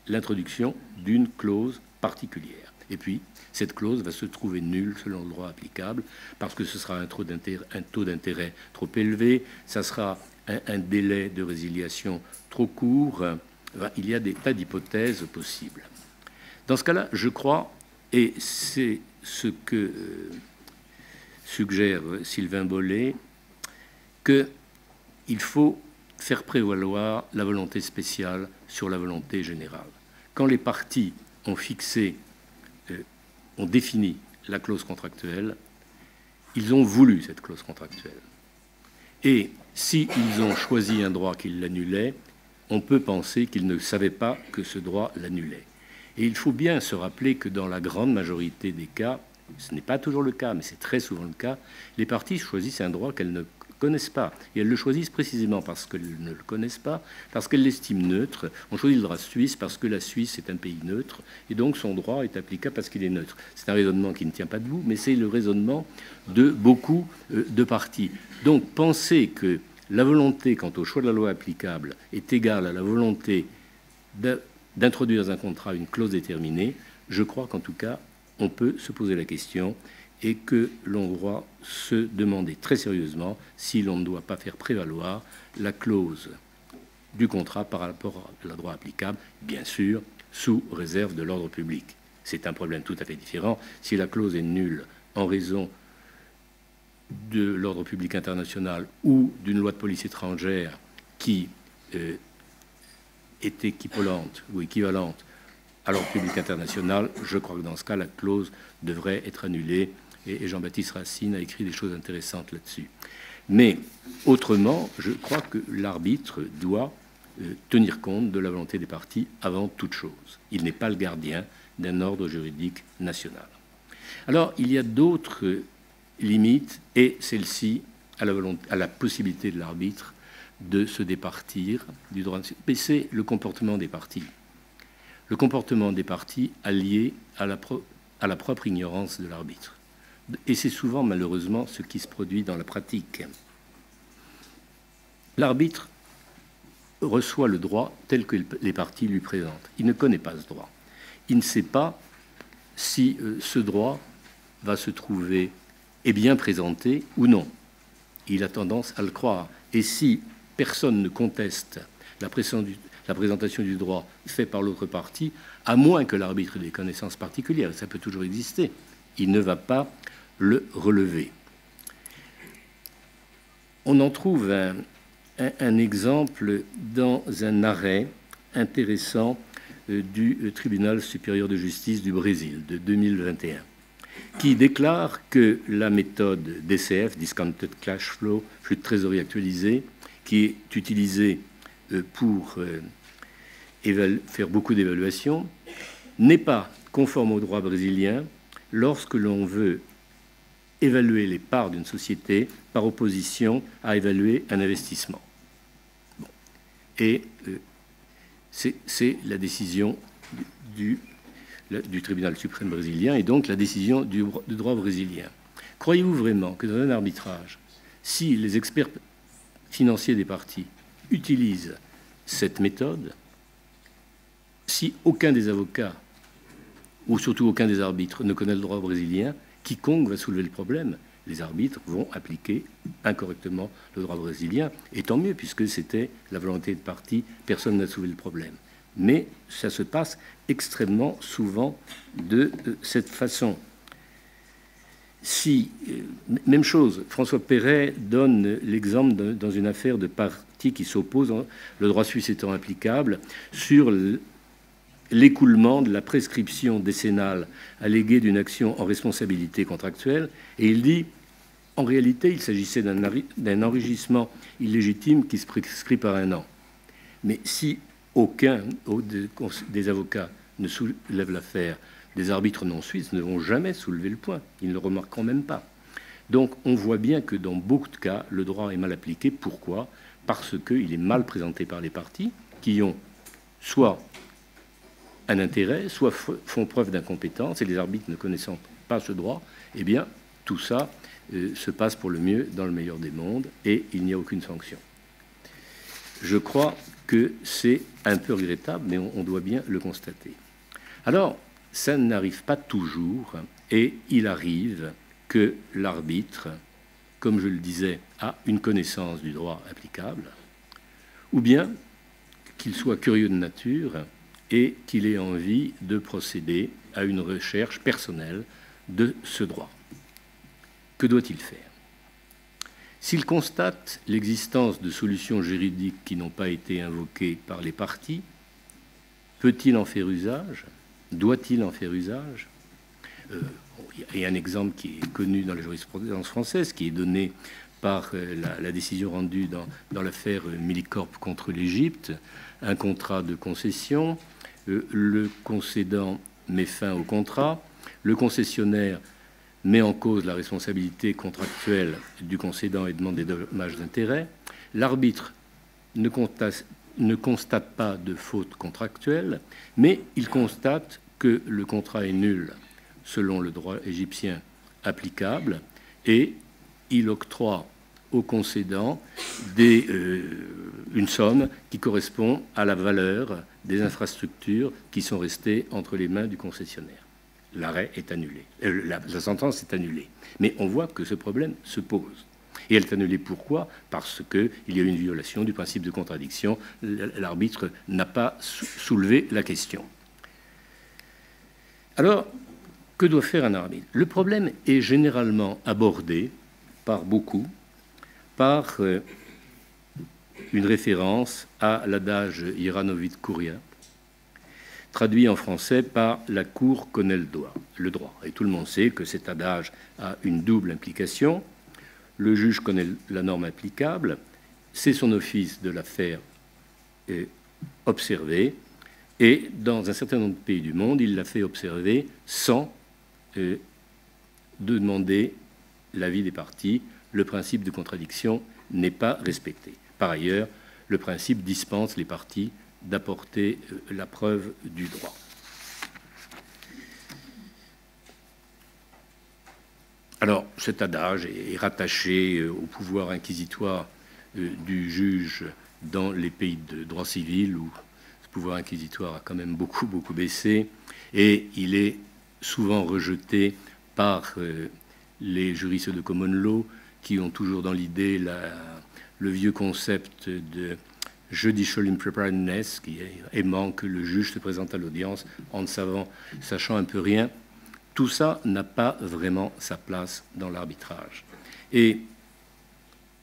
l'introduction d'une clause particulière. Et puis, cette clause va se trouver nulle selon le droit applicable parce que ce sera un taux d'intérêt trop élevé, ça sera un délai de résiliation trop court. Il y a des tas d'hypothèses possibles. Dans ce cas-là, je crois, et c'est ce que suggère Sylvain Bollé, qu'il faut faire prévaloir la volonté spéciale sur la volonté générale. Quand les parties ont fixé, ont défini la clause contractuelle, ils ont voulu cette clause contractuelle. Et s'ils ont choisi un droit qui l'annulait, on peut penser qu'ils ne savaient pas que ce droit l'annulait. Et il faut bien se rappeler que dans la grande majorité des cas, ce n'est pas toujours le cas, mais c'est très souvent le cas, les parties choisissent un droit qu'elles ne connaissent pas. Et elles le choisissent précisément parce qu'elles ne le connaissent pas, parce qu'elles l'estiment neutre. On choisit le droit suisse parce que la Suisse est un pays neutre, et donc son droit est applicable parce qu'il est neutre. C'est un raisonnement qui ne tient pas debout, mais c'est le raisonnement de beaucoup de parties. Donc penser que la volonté quant au choix de la loi applicable est égale à la volonté d'introduire dans un contrat une clause déterminée, je crois qu'en tout cas, on peut se poser la question et que l'on doit se demander très sérieusement si l'on ne doit pas faire prévaloir la clause du contrat par rapport à la droit applicable, bien sûr, sous réserve de l'ordre public. C'est un problème tout à fait différent. Si la clause est nulle en raison de l'ordre public international ou d'une loi de police étrangère qui est équivalente ou équivalente à l'ordre public international, je crois que dans ce cas, la clause devrait être annulée. Et Jean-Baptiste Racine a écrit des choses intéressantes là-dessus. Mais autrement, je crois que l'arbitre doit tenir compte de la volonté des parties avant toute chose. Il n'est pas le gardien d'un ordre juridique national. Alors, il y a d'autres limites, et celle-ci à la possibilité de l'arbitre de se départir du droit. Mais c'est le comportement des parties. Le comportement des parties allié à la propre ignorance de l'arbitre. Et c'est souvent, malheureusement, ce qui se produit dans la pratique. L'arbitre reçoit le droit tel que les parties lui présentent. Il ne connaît pas ce droit. Il ne sait pas si ce droit va se trouver est bien présenté ou non. Il a tendance à le croire. Et si personne ne conteste la présentation du droit fait par l'autre partie, à moins que l'arbitre ait des connaissances particulières, ça peut toujours exister, il ne va pas le relever. On en trouve un exemple dans un arrêt intéressant du Tribunal supérieur de justice du Brésil de 2021, qui déclare que la méthode DCF, Discounted Cash Flow, flux de trésorerie actualisé, qui est utilisée pour faire beaucoup d'évaluations, n'est pas conforme au droit brésilien lorsque l'on veut évaluer les parts d'une société par opposition à évaluer un investissement. Bon. Et c'est la décision du tribunal suprême brésilien et donc la décision du droit brésilien. Croyez-vous vraiment que dans un arbitrage, si les experts financiers des parties utilisent cette méthode, si aucun des avocats ou surtout aucun des arbitres ne connaît le droit brésilien, quiconque va soulever le problème, les arbitres vont appliquer incorrectement le droit brésilien, et tant mieux, puisque c'était la volonté de partie, personne n'a soulevé le problème. Mais ça se passe extrêmement souvent de cette façon. Si, même chose, François Perret donne l'exemple dans une affaire de parties qui s'opposent, le droit suisse étant applicable, sur l'écoulement de la prescription décennale alléguée d'une action en responsabilité contractuelle, et il dit, en réalité, il s'agissait d'un enrichissement illégitime qui se prescrit par 1 an. Mais si aucun des avocats ne soulève l'affaire, les arbitres non suisses ne vont jamais soulever le point. Ils ne le remarqueront même pas. Donc on voit bien que dans beaucoup de cas, le droit est mal appliqué. Pourquoi? Parce qu'il est mal présenté par les parties qui ont soit un intérêt, soit font preuve d'incompétence, et les arbitres ne connaissant pas ce droit, eh bien, tout ça se passe pour le mieux dans le meilleur des mondes, et il n'y a aucune sanction. Je crois que c'est un peu regrettable, mais on doit bien le constater. Alors, ça n'arrive pas toujours, et il arrive que l'arbitre, comme je le disais, a une connaissance du droit applicable, ou bien qu'il soit curieux de nature et qu'il ait envie de procéder à une recherche personnelle de ce droit. Que doit-il faire? S'il constate l'existence de solutions juridiques qui n'ont pas été invoquées par les parties, peut-il en faire usage? Doit-il en faire usage? Il y a un exemple qui est connu dans la jurisprudence française, qui est donné par la décision rendue dans l'affaire Millicorp contre l'Égypte, un contrat de concession, le concédant met fin au contrat, le concessionnaire met en cause la responsabilité contractuelle du concédant et demande des dommages d'intérêt, l'arbitre ne constate pas de faute contractuelle, mais il constate que le contrat est nul selon le droit égyptien applicable et il octroie au concédant une somme qui correspond à la valeur des infrastructures qui sont restées entre les mains du concessionnaire. L'arrêt est annulé, la sentence est annulée. Mais on voit que ce problème se pose. Et elle est annulée pourquoi? Parce qu'il y a une violation du principe de contradiction. L'arbitre n'a pas soulevé la question. Alors, que doit faire un arbitre? Le problème est généralement abordé par beaucoup par une référence à l'adage Jeranovitch-Kouria, traduit en français par « la Cour connaît le droit ». Et tout le monde sait que cet adage a une double implication. Le juge connaît la norme applicable, c'est son office de la faire observer, et dans un certain nombre de pays du monde, il l'a fait observer sans demander l'avis des parties. Le principe de contradiction n'est pas respecté. Par ailleurs, le principe dispense les parties d'apporter la preuve du droit. Alors, cet adage est rattaché au pouvoir inquisitoire du juge dans les pays de droit civil, où ce pouvoir inquisitoire a quand même beaucoup baissé, et il est souvent rejeté par les juristes de common law, qui ont toujours dans l'idée le vieux concept de judicial impreparedness, qui est aimant que le juge se présente à l'audience en ne sachant un peu rien. Tout ça n'a pas vraiment sa place dans l'arbitrage. Et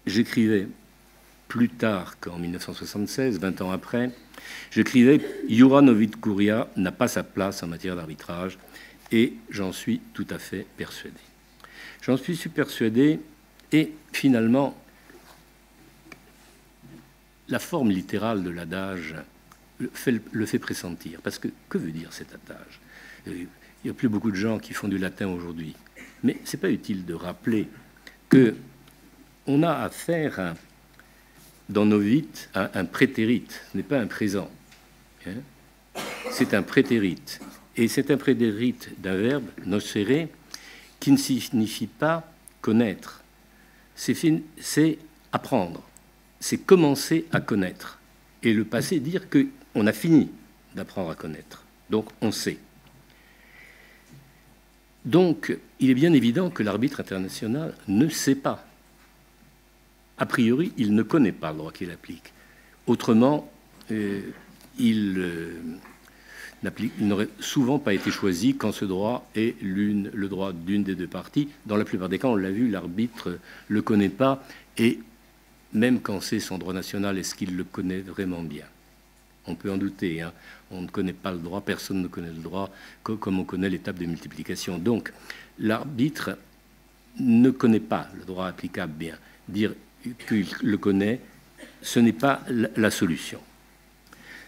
j'écrivais plus tard qu'en 1976, 20 ans après, j'écrivais « Iura Novid Kuria n'a pas sa place en matière d'arbitrage » et j'en suis tout à fait persuadé. J'en suis persuadé et finalement, la forme littérale de l'adage le fait pressentir. Parce que veut dire cet adage ? Il n'y a plus beaucoup de gens qui font du latin aujourd'hui. Mais ce n'est pas utile de rappeler qu'on a affaire dans nos vites à un prétérite. Ce n'est pas un présent. C'est un prétérite. Et c'est un prétérite d'un verbe, nocere, qui ne signifie pas connaître. C'est apprendre. C'est commencer à connaître. Et le passé, dire qu'on a fini d'apprendre à connaître. Donc, on sait. Donc, il est bien évident que l'arbitre international ne sait pas. A priori, il ne connaît pas le droit qu'il applique. Autrement, il n'aurait souvent pas été choisi quand ce droit est le droit d'une des deux parties. Dans la plupart des cas, on l'a vu, l'arbitre ne le connaît pas. Et même quand c'est son droit national, est-ce qu'il le connaît vraiment bien? On peut en douter. Hein. On ne connaît pas le droit, personne ne connaît le droit, comme on connaît l'étape de multiplication. Donc, l'arbitre ne connaît pas le droit applicable bien. Dire qu'il le connaît, ce n'est pas la solution.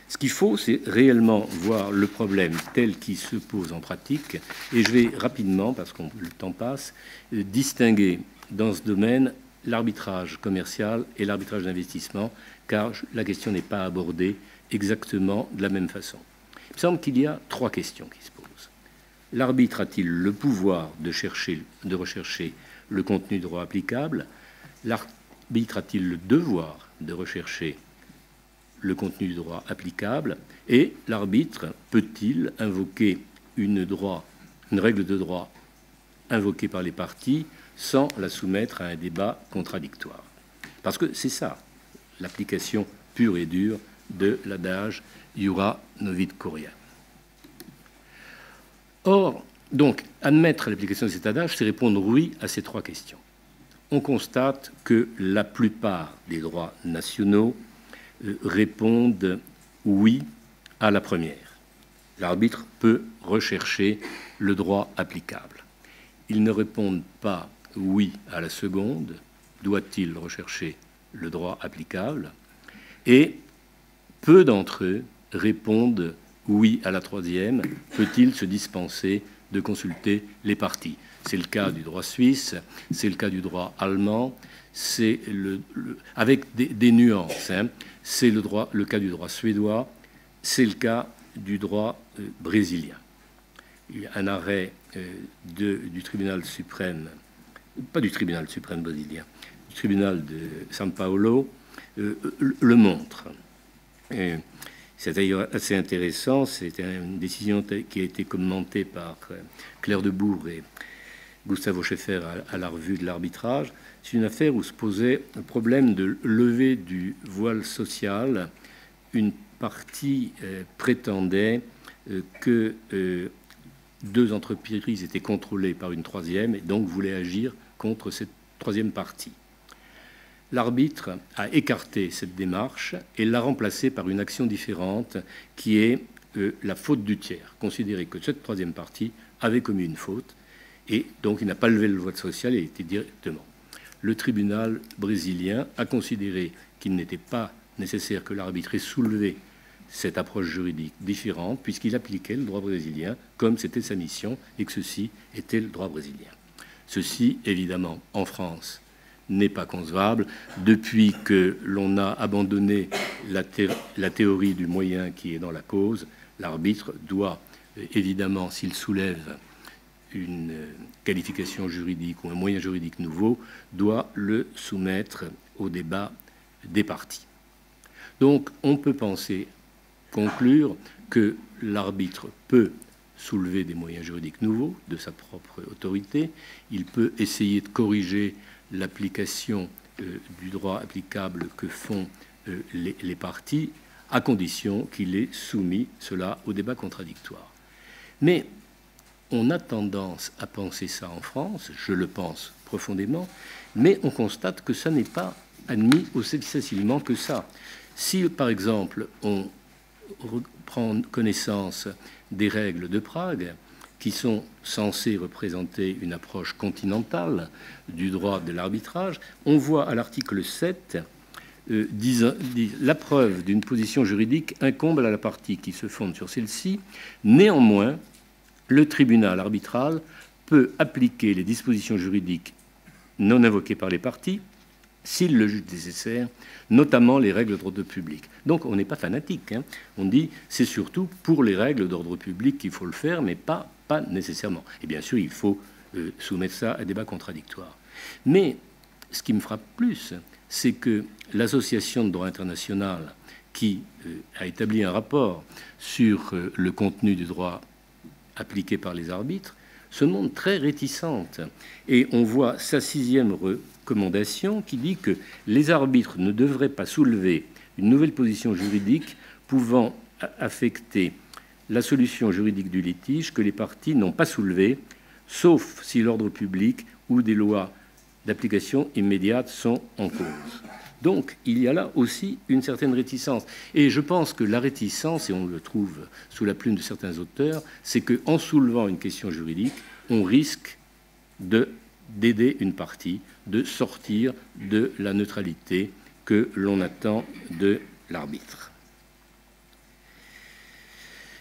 Ce qu'il faut, c'est réellement voir le problème tel qu'il se pose en pratique. Et je vais rapidement, parce que le temps passe, distinguer dans ce domaine l'arbitrage commercial et l'arbitrage d'investissement, car la question n'est pas abordée exactement de la même façon. Il me semble qu'il y a trois questions qui se posent. L'arbitre a-t-il le pouvoir de rechercher le contenu du droit applicable? L'arbitre a-t-il le devoir de rechercher le contenu du droit applicable? Et l'arbitre peut-il invoquer une règle de droit invoquée par les parties sans la soumettre à un débat contradictoire? Parce que c'est ça, l'application pure et dure de l'adage Iura Novid Kuria. Or, donc, admettre l'application de cet adage, c'est répondre oui à ces trois questions. On constate que la plupart des droits nationaux répondent oui à la première. L'arbitre peut rechercher le droit applicable. Ils ne répondent pas oui à la seconde. Doit-il rechercher le droit applicable? Et peu d'entre eux répondent oui à la troisième. Peut-il se dispenser de consulter les parties? C'est le cas du droit suisse, c'est le cas du droit allemand, c'est avec des nuances. Hein. C'est le cas du droit suédois, c'est le cas du droit brésilien. Il y a un arrêt du tribunal suprême, pas du tribunal suprême brésilien, du tribunal de São Paulo, le montre. C'est d'ailleurs assez intéressant, c'est une décision qui a été commentée par Claire Debourg et Gustavo Schaeffer à la revue de l'arbitrage. C'est une affaire où se posait le problème de levée du voile social. Une partie prétendait que deux entreprises étaient contrôlées par une troisième et donc voulait agir contre cette troisième partie. L'arbitre a écarté cette démarche et l'a remplacée par une action différente qui est la faute du tiers, considérer que cette troisième partie avait commis une faute et donc il n'a pas levé le voile social et était directement. Le tribunal brésilien a considéré qu'il n'était pas nécessaire que l'arbitre ait soulevé cette approche juridique différente, puisqu'il appliquait le droit brésilien comme c'était sa mission et que ceci était le droit brésilien. Ceci, évidemment, en France, n'est pas concevable. Depuis que l'on a abandonné la théorie du moyen qui est dans la cause, l'arbitre doit, évidemment, s'il soulève une qualification juridique ou un moyen juridique nouveau, doit le soumettre au débat des parties. Donc, on peut conclure que l'arbitre peut soulever des moyens juridiques nouveaux de sa propre autorité, il peut essayer de corriger l'application du droit applicable que font les parties, à condition qu'il ait soumis cela au débat contradictoire. Mais on a tendance à penser ça en France, je le pense profondément, mais on constate que ça n'est pas admis aussi facilement que ça. Si, par exemple, on prend connaissance des règles de Prague, qui sont censées représenter une approche continentale du droit de l'arbitrage, on voit à l'article 7 la preuve d'une position juridique incombe à la partie qui se fonde sur celle-ci. Néanmoins, le tribunal arbitral peut appliquer les dispositions juridiques non invoquées par les parties s'il le juge nécessaire, notamment les règles d'ordre public. Donc on n'est pas fanatique. Hein. On dit c'est surtout pour les règles d'ordre public qu'il faut le faire, mais pas nécessairement. Et bien sûr, il faut soumettre ça à débat contradictoire. Mais ce qui me frappe plus, c'est que l'association de droit international qui a établi un rapport sur le contenu du droit appliqué par les arbitres se montre très réticente. Et on voit sa 6e recommandation qui dit que les arbitres ne devraient pas soulever une nouvelle position juridique pouvant affecter la solution juridique du litige que les parties n'ont pas soulevée, sauf si l'ordre public ou des lois d'application immédiate sont en cause. Donc, il y a là aussi une certaine réticence. Et je pense que la réticence, et on le trouve sous la plume de certains auteurs, c'est qu'en soulevant une question juridique, on risque d'aider une partie, de sortir de la neutralité que l'on attend de l'arbitre.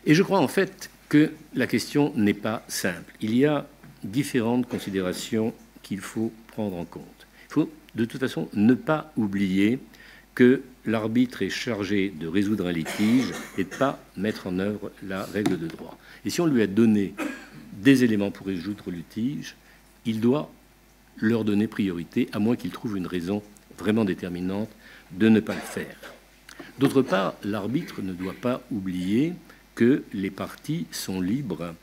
Et je crois en fait que la question n'est pas simple. Il y a différentes considérations qu'il faut prendre en compte. Il faut de toute façon ne pas oublier que l'arbitre est chargé de résoudre un litige et de ne pas mettre en œuvre la règle de droit. Et si on lui a donné des éléments pour résoudre le litige, il doit leur donner priorité, à moins qu'il trouve une raison vraiment déterminante de ne pas le faire. D'autre part, l'arbitre ne doit pas oublier que les parties sont libres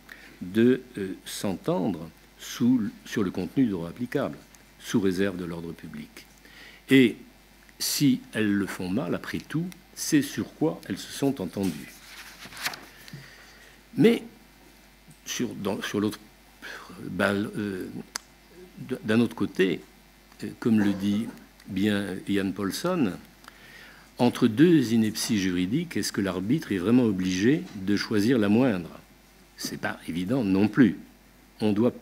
de s'entendre sur le contenu du droit applicable, sous réserve de l'ordre public. Et si elles le font mal, après tout, c'est sur quoi elles se sont entendues. Mais sur l'autre balle, d'un autre côté, comme le dit bien Ian Paulson, entre deux inepties juridiques, est-ce que l'arbitre est vraiment obligé de choisir la moindre? C'est pas évident non plus. On doit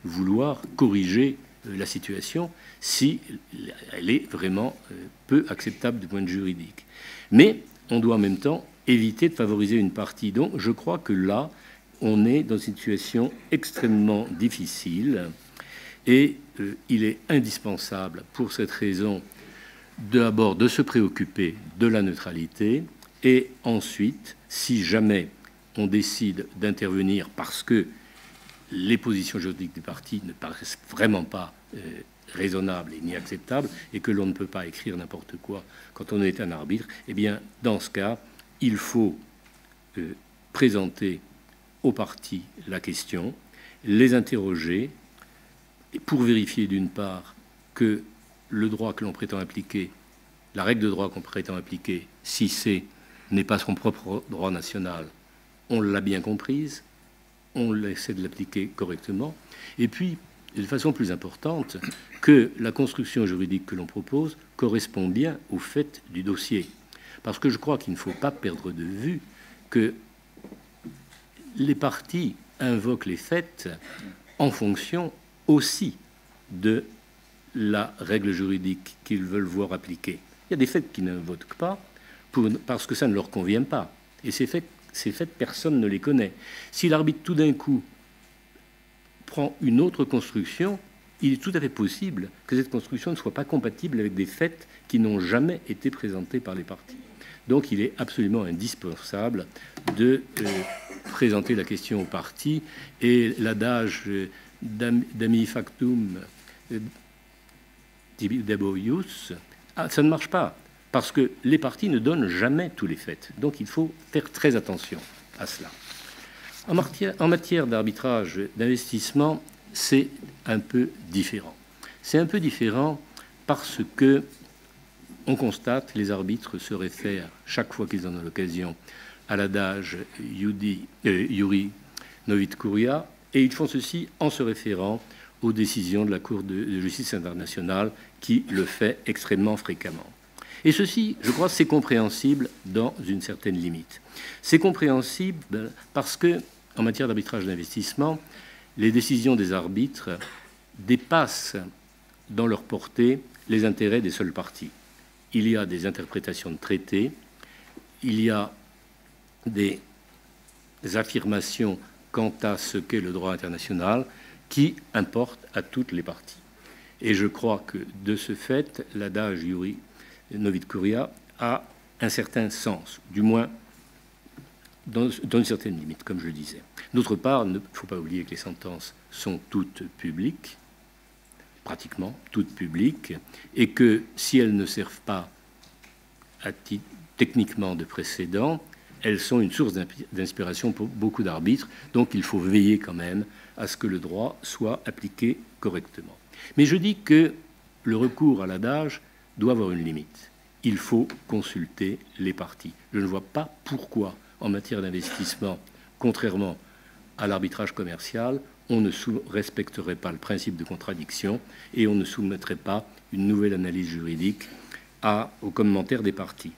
vouloir corriger la situation si elle est vraiment peu acceptable du point de vue juridique. Mais on doit en même temps éviter de favoriser une partie. Donc je crois que là, on est dans une situation extrêmement difficile et il est indispensable pour cette raison d'abord de se préoccuper de la neutralité et ensuite, si jamais on décide d'intervenir parce que les positions juridiques des parties ne paraissent vraiment pas raisonnables et ni acceptables et que l'on ne peut pas écrire n'importe quoi quand on est un arbitre, eh bien, dans ce cas, il faut présenter aux parties la question, les interroger pour vérifier d'une part que le droit que l'on prétend appliquer, la règle de droit qu'on prétend appliquer, si c'est n'est pas son propre droit national, on l'a bien comprise, on essaie de l'appliquer correctement, et puis, de façon plus importante, que la construction juridique que l'on propose correspond bien au fait du dossier. Parce que je crois qu'il ne faut pas perdre de vue que les parties invoquent les faits en fonction aussi de la règle juridique qu'ils veulent voir appliquée. Il y a des faits qui ne votent pas parce que ça ne leur convient pas. Et ces faits, personne ne les connaît. Si l'arbitre, tout d'un coup, prend une autre construction, il est tout à fait possible que cette construction ne soit pas compatible avec des faits qui n'ont jamais été présentés par les parties. Donc il est absolument indispensable de présenter la question aux parties, et l'adage d'ami factum debo ius, ça ne marche pas, parce que les parties ne donnent jamais tous les faits. Donc il faut faire très attention à cela. En matière d'arbitrage d'investissement, c'est un peu différent. C'est un peu différent parce que on constate, les arbitres se réfèrent chaque fois qu'ils en ont l'occasion à l'adage Iuri Novit Curia, et ils font ceci en se référant aux décisions de la Cour de justice internationale qui le fait extrêmement fréquemment. Et ceci, je crois, c'est compréhensible dans une certaine limite. C'est compréhensible parce que, en matière d'arbitrage d'investissement, les décisions des arbitres dépassent dans leur portée les intérêts des seules parties. Il y a des interprétations de traités, il y a des affirmations quant à ce qu'est le droit international qui importent à toutes les parties. Et je crois que, de ce fait, l'adage Iuri Novit Curia a un certain sens, du moins dans une certaine limite, comme je le disais. D'autre part, il ne faut pas oublier que les sentences sont toutes publiques, pratiquement toutes publiques, et que si elles ne servent pas à titre techniquement de précédent, elles sont une source d'inspiration pour beaucoup d'arbitres, donc il faut veiller quand même à ce que le droit soit appliqué correctement. Mais je dis que le recours à l'adage doit avoir une limite. Il faut consulter les parties. Je ne vois pas pourquoi, en matière d'investissement, contrairement à l'arbitrage commercial, on ne respecterait pas le principe de contradiction et on ne soumettrait pas une nouvelle analyse juridique aux commentaires des parties.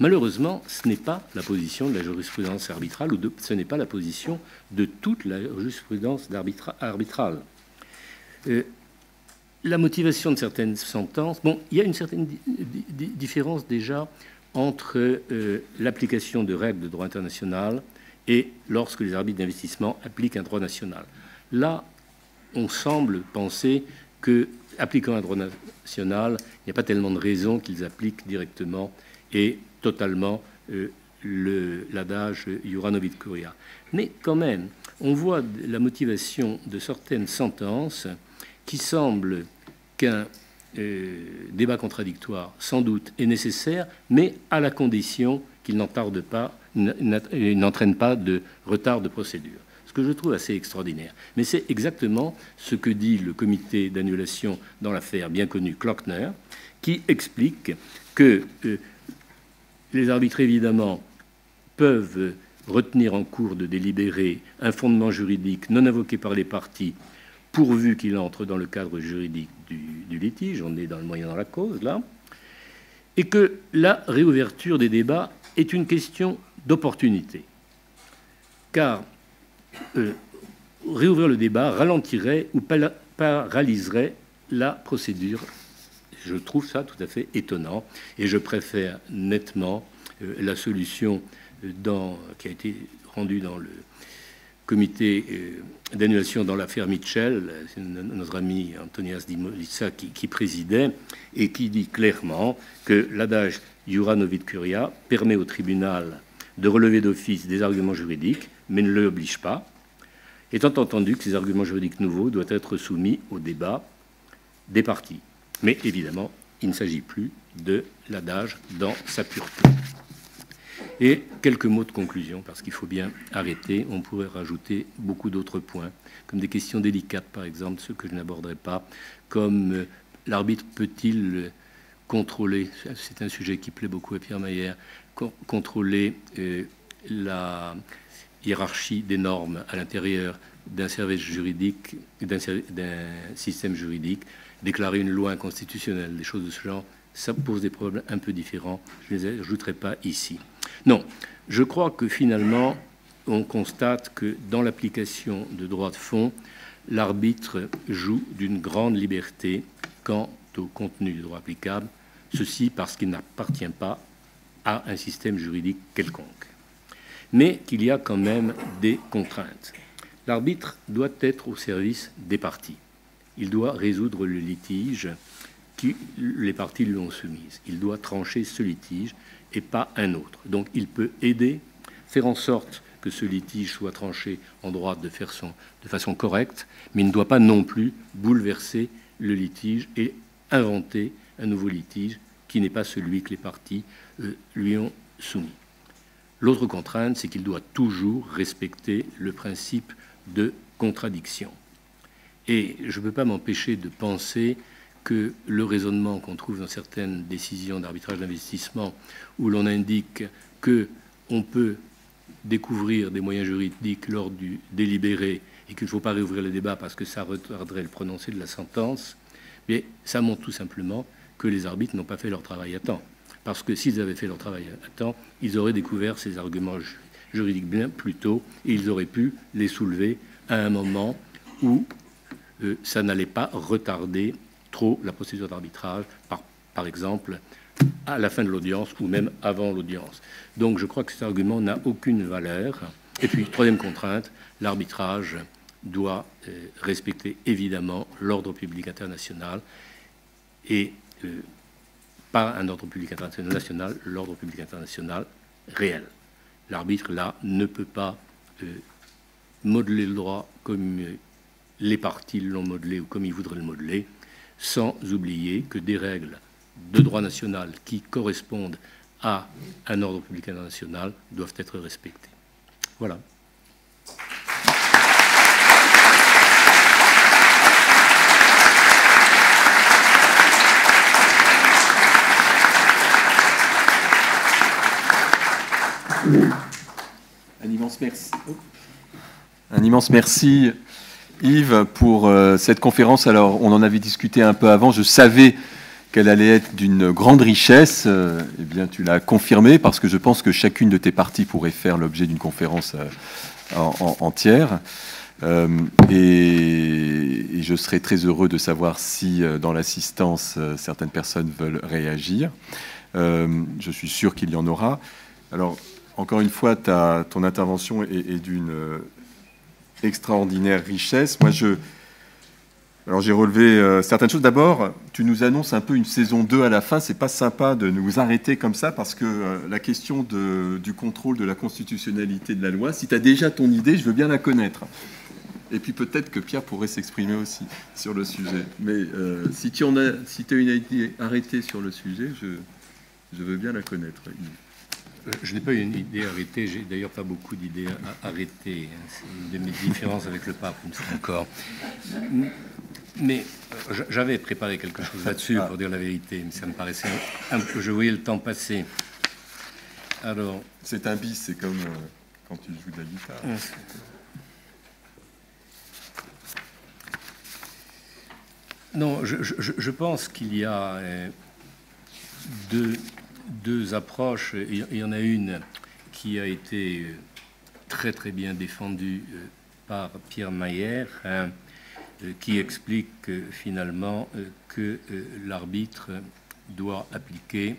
Malheureusement, ce n'est pas la position de la jurisprudence arbitrale, ce n'est pas la position de toute la jurisprudence arbitrale. La motivation de certaines sentences... Bon, il y a une certaine différence déjà entre l'application de règles de droit international et lorsque les arbitres d'investissement appliquent un droit national. Là, on semble penser que, appliquant un droit national, il n'y a pas tellement de raisons qu'ils appliquent directement et totalement l'adage Iura Novit Curia. Mais quand même, on voit la motivation de certaines sentences qui semblent qu'un débat contradictoire, sans doute, est nécessaire, mais à la condition qu'il n'entraîne pas de retard de procédure. Ce que je trouve assez extraordinaire. Mais c'est exactement ce que dit le comité d'annulation dans l'affaire bien connue Klockner, qui explique que les arbitres, évidemment, peuvent retenir en cours de délibéré un fondement juridique non invoqué par les parties, pourvu qu'il entre dans le cadre juridique du litige, on est dans le moyen dans la cause, là, et que la réouverture des débats est une question d'opportunité. Car réouvrir le débat ralentirait ou paralyserait la procédure. Je trouve ça tout à fait étonnant et je préfère nettement la solution qui a été rendue dans le comité d'annulation dans l'affaire Mitchell, c'est notre ami Antonias Di Molissa qui présidait et qui dit clairement que l'adage Iura Novit Curia permet au tribunal de relever d'office des arguments juridiques, mais ne l'oblige pas, étant entendu que ces arguments juridiques nouveaux doivent être soumis au débat des parties. Mais évidemment, il ne s'agit plus de l'adage dans sa pureté. Et quelques mots de conclusion, parce qu'il faut bien arrêter. On pourrait rajouter beaucoup d'autres points, comme des questions délicates, par exemple, ceux que je n'aborderai pas, comme l'arbitre peut-il contrôler, c'est un sujet qui plaît beaucoup à Pierre Mayer, contrôler la hiérarchie des normes à l'intérieur d'un service juridique, d'un système juridique, déclarer une loi inconstitutionnelle, des choses de ce genre, ça pose des problèmes un peu différents. Je ne les ajouterai pas ici. Non, je crois que finalement, on constate que dans l'application de droit de fond, l'arbitre joue d'une grande liberté quant au contenu du droit applicable, Ceci parce qu'il n'appartient pas à un système juridique quelconque. Mais qu'il y a quand même des contraintes. L'arbitre doit être au service des parties. Il doit résoudre le litige que les parties lui ont soumise. Il doit trancher ce litige et pas un autre. Donc il peut aider, faire en sorte que ce litige soit tranché en droit de façon correcte, mais il ne doit pas non plus bouleverser le litige et inventer un nouveau litige qui n'est pas celui que les parties lui ont soumis. L'autre contrainte, c'est qu'il doit toujours respecter le principe de contradiction. Et je ne peux pas m'empêcher de penser que le raisonnement qu'on trouve dans certaines décisions d'arbitrage d'investissement, où l'on indique qu'on peut découvrir des moyens juridiques lors du délibéré et qu'il ne faut pas réouvrir le débat parce que ça retarderait le prononcé de la sentence, mais ça montre tout simplement que les arbitres n'ont pas fait leur travail à temps. Parce que s'ils avaient fait leur travail à temps, ils auraient découvert ces arguments juridiques bien plus tôt et ils auraient pu les soulever à un moment où ça n'allait pas retarder trop la procédure d'arbitrage, par exemple, à la fin de l'audience ou même avant l'audience. Donc je crois que cet argument n'a aucune valeur. Et puis, troisième contrainte, l'arbitrage doit respecter évidemment l'ordre public international et pas un ordre public international, l'ordre public international réel. L'arbitre, là, ne peut pas modeler le droit comme les parties l'ont modelé ou comme ils voudraient le modeler, sans oublier que des règles de droit national qui correspondent à un ordre public international doivent être respectées. Voilà. Un immense merci. Un immense merci, Yves, pour cette conférence. Alors, on en avait discuté un peu avant. Je savais qu'elle allait être d'une grande richesse. Eh bien, tu l'as confirmé, parce que je pense que chacune de tes parties pourrait faire l'objet d'une conférence entière. Et je serais très heureux de savoir si, dans l'assistance, certaines personnes veulent réagir. Je suis sûr qu'il y en aura. Alors, encore une fois, ton intervention est d'une extraordinaire richesse. Moi, alors j'ai relevé certaines choses. D'abord, tu nous annonces un peu une saison 2 à la fin. C'est pas sympa de nous arrêter comme ça, parce que la question du contrôle de la constitutionnalité de la loi, si tu as déjà ton idée, je veux bien la connaître. Et puis peut-être que Pierre pourrait s'exprimer aussi sur le sujet. Mais si tu as une idée arrêtée sur le sujet, je veux bien la connaître. Je n'ai pas une idée arrêtée, j'ai d'ailleurs pas beaucoup d'idées arrêtées. C'est une de mes différences avec le pape, une fois encore. Mais j'avais préparé quelque chose là-dessus, pour dire la vérité, mais ça me paraissait un peu... Je voyais le temps passer. Alors... C'est un bis, c'est comme quand tu joues de la guitare. Non, je pense qu'il y a deux approches. Il y en a une qui a été très très bien défendue par Pierre Mayer, qui explique finalement que l'arbitre doit appliquer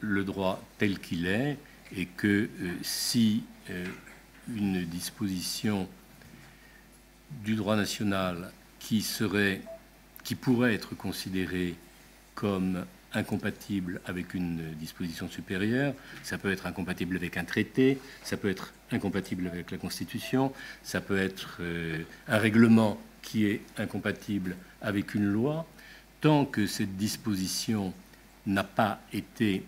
le droit tel qu'il est, et que si une disposition du droit national qui pourrait être considérée comme incompatible avec une disposition supérieure, ça peut être incompatible avec un traité, ça peut être incompatible avec la Constitution, ça peut être un règlement qui est incompatible avec une loi, tant que cette disposition n'a pas été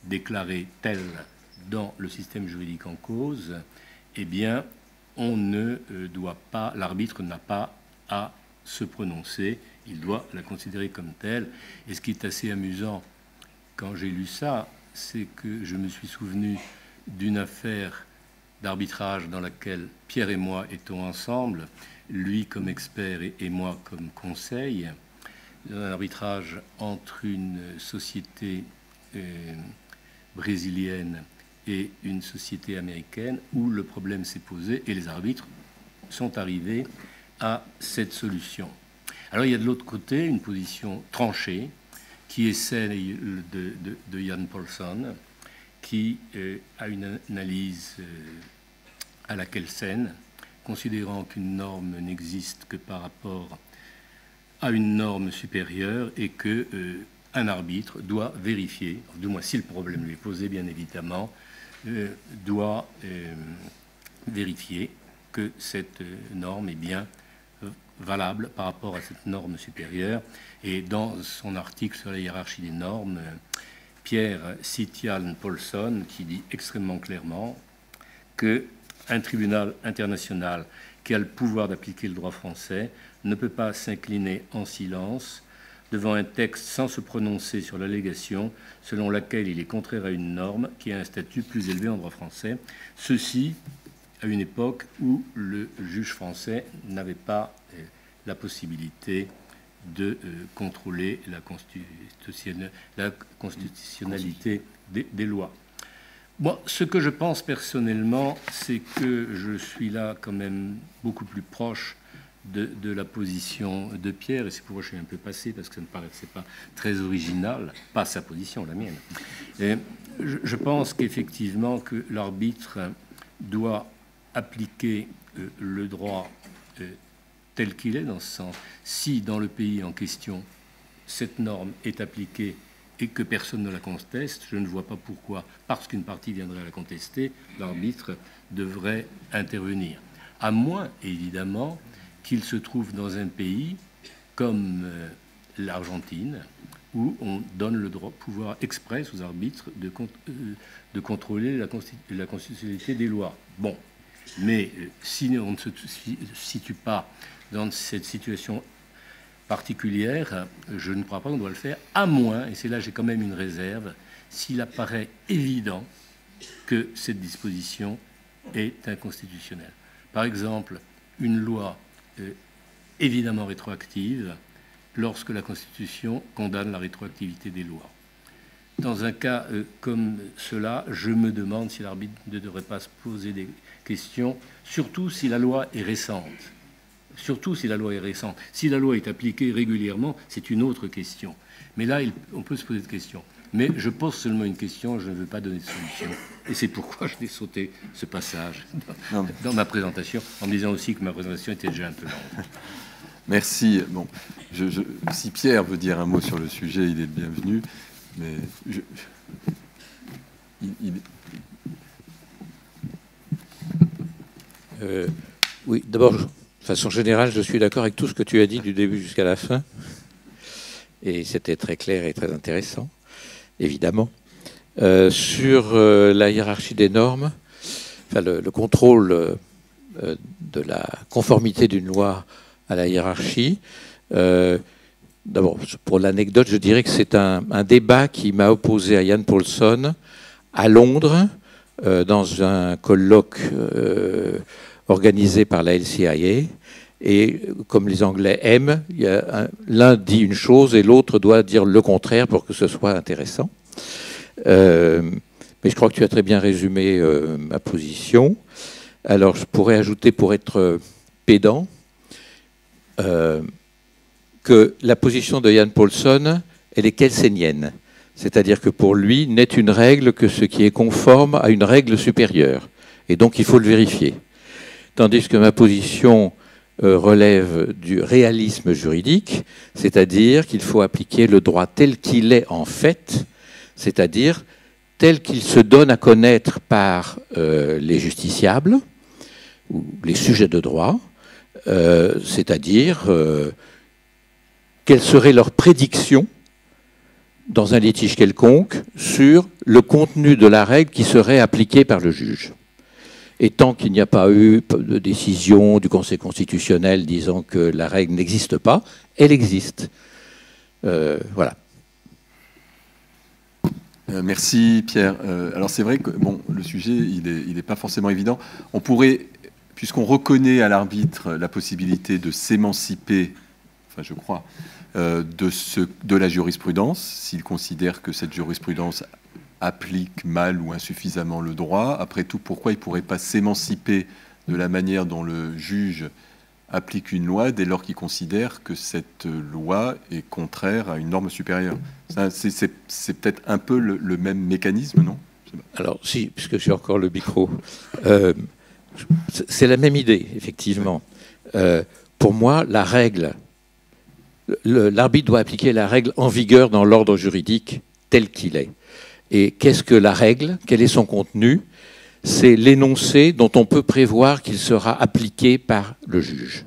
déclarée telle dans le système juridique en cause, eh bien, on ne doit pas, l'arbitre n'a pas à se prononcer, il doit la considérer comme telle. Et ce qui est assez amusant, quand j'ai lu ça, c'est que je me suis souvenu d'une affaire d'arbitrage dans laquelle Pierre et moi étions ensemble, lui comme expert et moi comme conseil, un arbitrage entre une société brésilienne et une société américaine, où le problème s'est posé et les arbitres sont arrivés à cette solution. Alors il y a de l'autre côté une position tranchée qui est celle de Jan Paulsson, qui a une analyse à la Kelsen, considérant qu'une norme n'existe que par rapport à une norme supérieure et que un arbitre doit vérifier, du moins si le problème lui est posé, bien évidemment, doit vérifier que cette norme est bien valable par rapport à cette norme supérieure. Et dans son article sur la hiérarchie des normes, Pierre cite Jan Paulsson, qui dit extrêmement clairement qu'un tribunal international qui a le pouvoir d'appliquer le droit français ne peut pas s'incliner en silence devant un texte sans se prononcer sur l'allégation selon laquelle il est contraire à une norme qui a un statut plus élevé en droit français. Ceci à une époque où le juge français n'avait pas la possibilité de contrôler la constitutionnalité des lois. Bon, ce que je pense personnellement, c'est que je suis là quand même beaucoup plus proche de la position de Pierre, et c'est pourquoi je suis un peu passé, parce que ça ne paraissait pas très original, pas sa position, la mienne. Et je pense qu'effectivement que l'arbitre doit appliquer le droit tel qu'il est, dans ce sens. Si dans le pays en question, cette norme est appliquée et que personne ne la conteste, je ne vois pas pourquoi, parce qu'une partie viendrait à la contester, l'arbitre devrait intervenir. À moins, évidemment, qu'il se trouve dans un pays comme l'Argentine, où on donne le droit, pouvoir express aux arbitres de contrôler la constitutionnalité des lois. Bon, mais si on ne se situe pas dans cette situation particulière, je ne crois pas qu'on doit le faire, à moins, et c'est là j'ai quand même une réserve, s'il apparaît évident que cette disposition est inconstitutionnelle. Par exemple, une loi évidemment rétroactive lorsque la Constitution condamne la rétroactivité des lois. Dans un cas comme cela, je me demande si l'arbitre ne devrait pas se poser des questions, surtout si la loi est récente. Surtout si la loi est récente. Si la loi est appliquée régulièrement, c'est une autre question. Mais là, on peut se poser des questions. Mais je pose seulement une question, je ne veux pas donner de solution. Et c'est pourquoi je l'ai sauté ce passage dans ma présentation, en me disant aussi que ma présentation était déjà un peu longue. Merci. Bon, si Pierre veut dire un mot sur le sujet, il est le bienvenu. Mais oui, d'abord, de façon générale, je suis d'accord avec tout ce que tu as dit du début jusqu'à la fin. Et c'était très clair et très intéressant, évidemment. Sur la hiérarchie des normes, enfin, le contrôle de la conformité d'une loi à la hiérarchie, d'abord, pour l'anecdote, je dirais que c'est un débat qui m'a opposé à Jan Paulsson à Londres, dans un colloque organisé par la LCIA. Et comme les Anglais aiment, l'un dit une chose et l'autre doit dire le contraire pour que ce soit intéressant. Mais je crois que tu as très bien résumé ma position. Alors, je pourrais ajouter, pour être pédant, que la position de Jan Paulsson, elle est kelsenienne. C'est-à-dire que pour lui, n'est une règle que ce qui est conforme à une règle supérieure. Et donc, il faut le vérifier. Tandis que ma position relève du réalisme juridique, c'est-à-dire qu'il faut appliquer le droit tel qu'il est en fait, c'est-à-dire tel qu'il se donne à connaître par les justiciables ou les sujets de droit, c'est-à-dire quelle serait leur prédiction dans un litige quelconque sur le contenu de la règle qui serait appliquée par le juge. Et tant qu'il n'y a pas eu de décision du Conseil constitutionnel disant que la règle n'existe pas, elle existe. Voilà. Merci Pierre. Alors c'est vrai que bon, le sujet, il n'est pas forcément évident. On pourrait, puisqu'on reconnaît à l'arbitre la possibilité de s'émanciper, enfin je crois, de la jurisprudence, s'il considère que cette jurisprudence applique mal ou insuffisamment le droit. Après tout, pourquoi il ne pourrait pas s'émanciper de la manière dont le juge applique une loi dès lors qu'il considère que cette loi est contraire à une norme supérieure. C'est peut-être un peu le même mécanisme, non? Alors, si, puisque j'ai encore le micro, c'est la même idée, effectivement. Pour moi, la règle, l'arbitre doit appliquer la règle en vigueur dans l'ordre juridique tel qu'il est. Et qu'est-ce que la règle? Quel est son contenu? C'est l'énoncé dont on peut prévoir qu'il sera appliqué par le juge.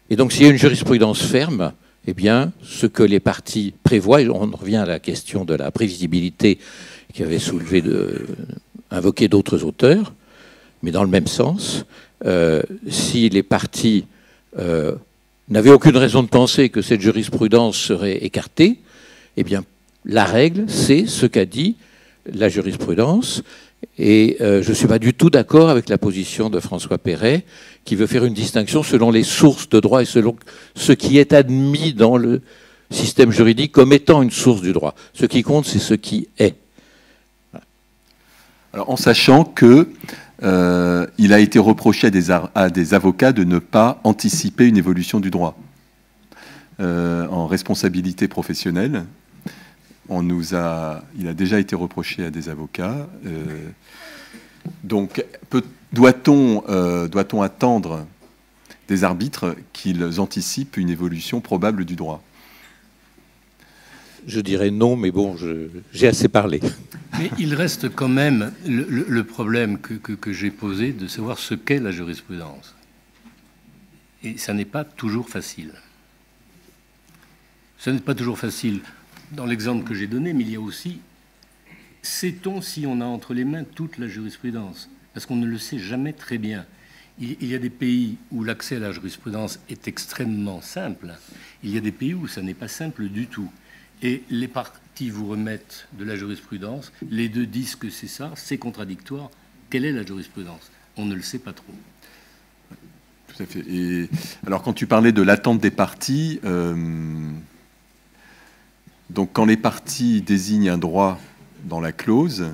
Et donc, s'il y a une jurisprudence ferme, eh bien, ce que les parties prévoient, et on revient à la question de la prévisibilité qui avait invoqué d'autres auteurs, mais dans le même sens, si les parties n'avaient aucune raison de penser que cette jurisprudence serait écartée, eh bien, la règle, c'est ce qu'a dit la jurisprudence. Et je ne suis pas du tout d'accord avec la position de François Perret, qui veut faire une distinction selon les sources de droit et selon ce qui est admis dans le système juridique comme étant une source du droit. Ce qui compte, c'est ce qui est. Alors, en sachant que il a été reproché à des avocats de ne pas anticiper une évolution du droit. En responsabilité professionnelle, il a déjà été reproché à des avocats. Donc, doit-on attendre des arbitres qu'ils anticipent une évolution probable du droit? Je dirais non, mais bon, j'ai assez parlé. Mais il reste quand même le problème que j'ai posé de savoir ce qu'est la jurisprudence. Et ça n'est pas toujours facile. Ça n'est pas toujours facile dans l'exemple que j'ai donné, mais il y a aussi, sait-on si on a entre les mains toute la jurisprudence? Parce qu'on ne le sait jamais très bien. Il y a des pays où l'accès à la jurisprudence est extrêmement simple. Il y a des pays où ça n'est pas simple du tout. Et les parties vous remettent de la jurisprudence, les deux disent que c'est ça, c'est contradictoire. Quelle est la jurisprudence? On ne le sait pas trop. Tout à fait. Et alors, quand tu parlais de l'attente des parties, donc quand les parties désignent un droit dans la clause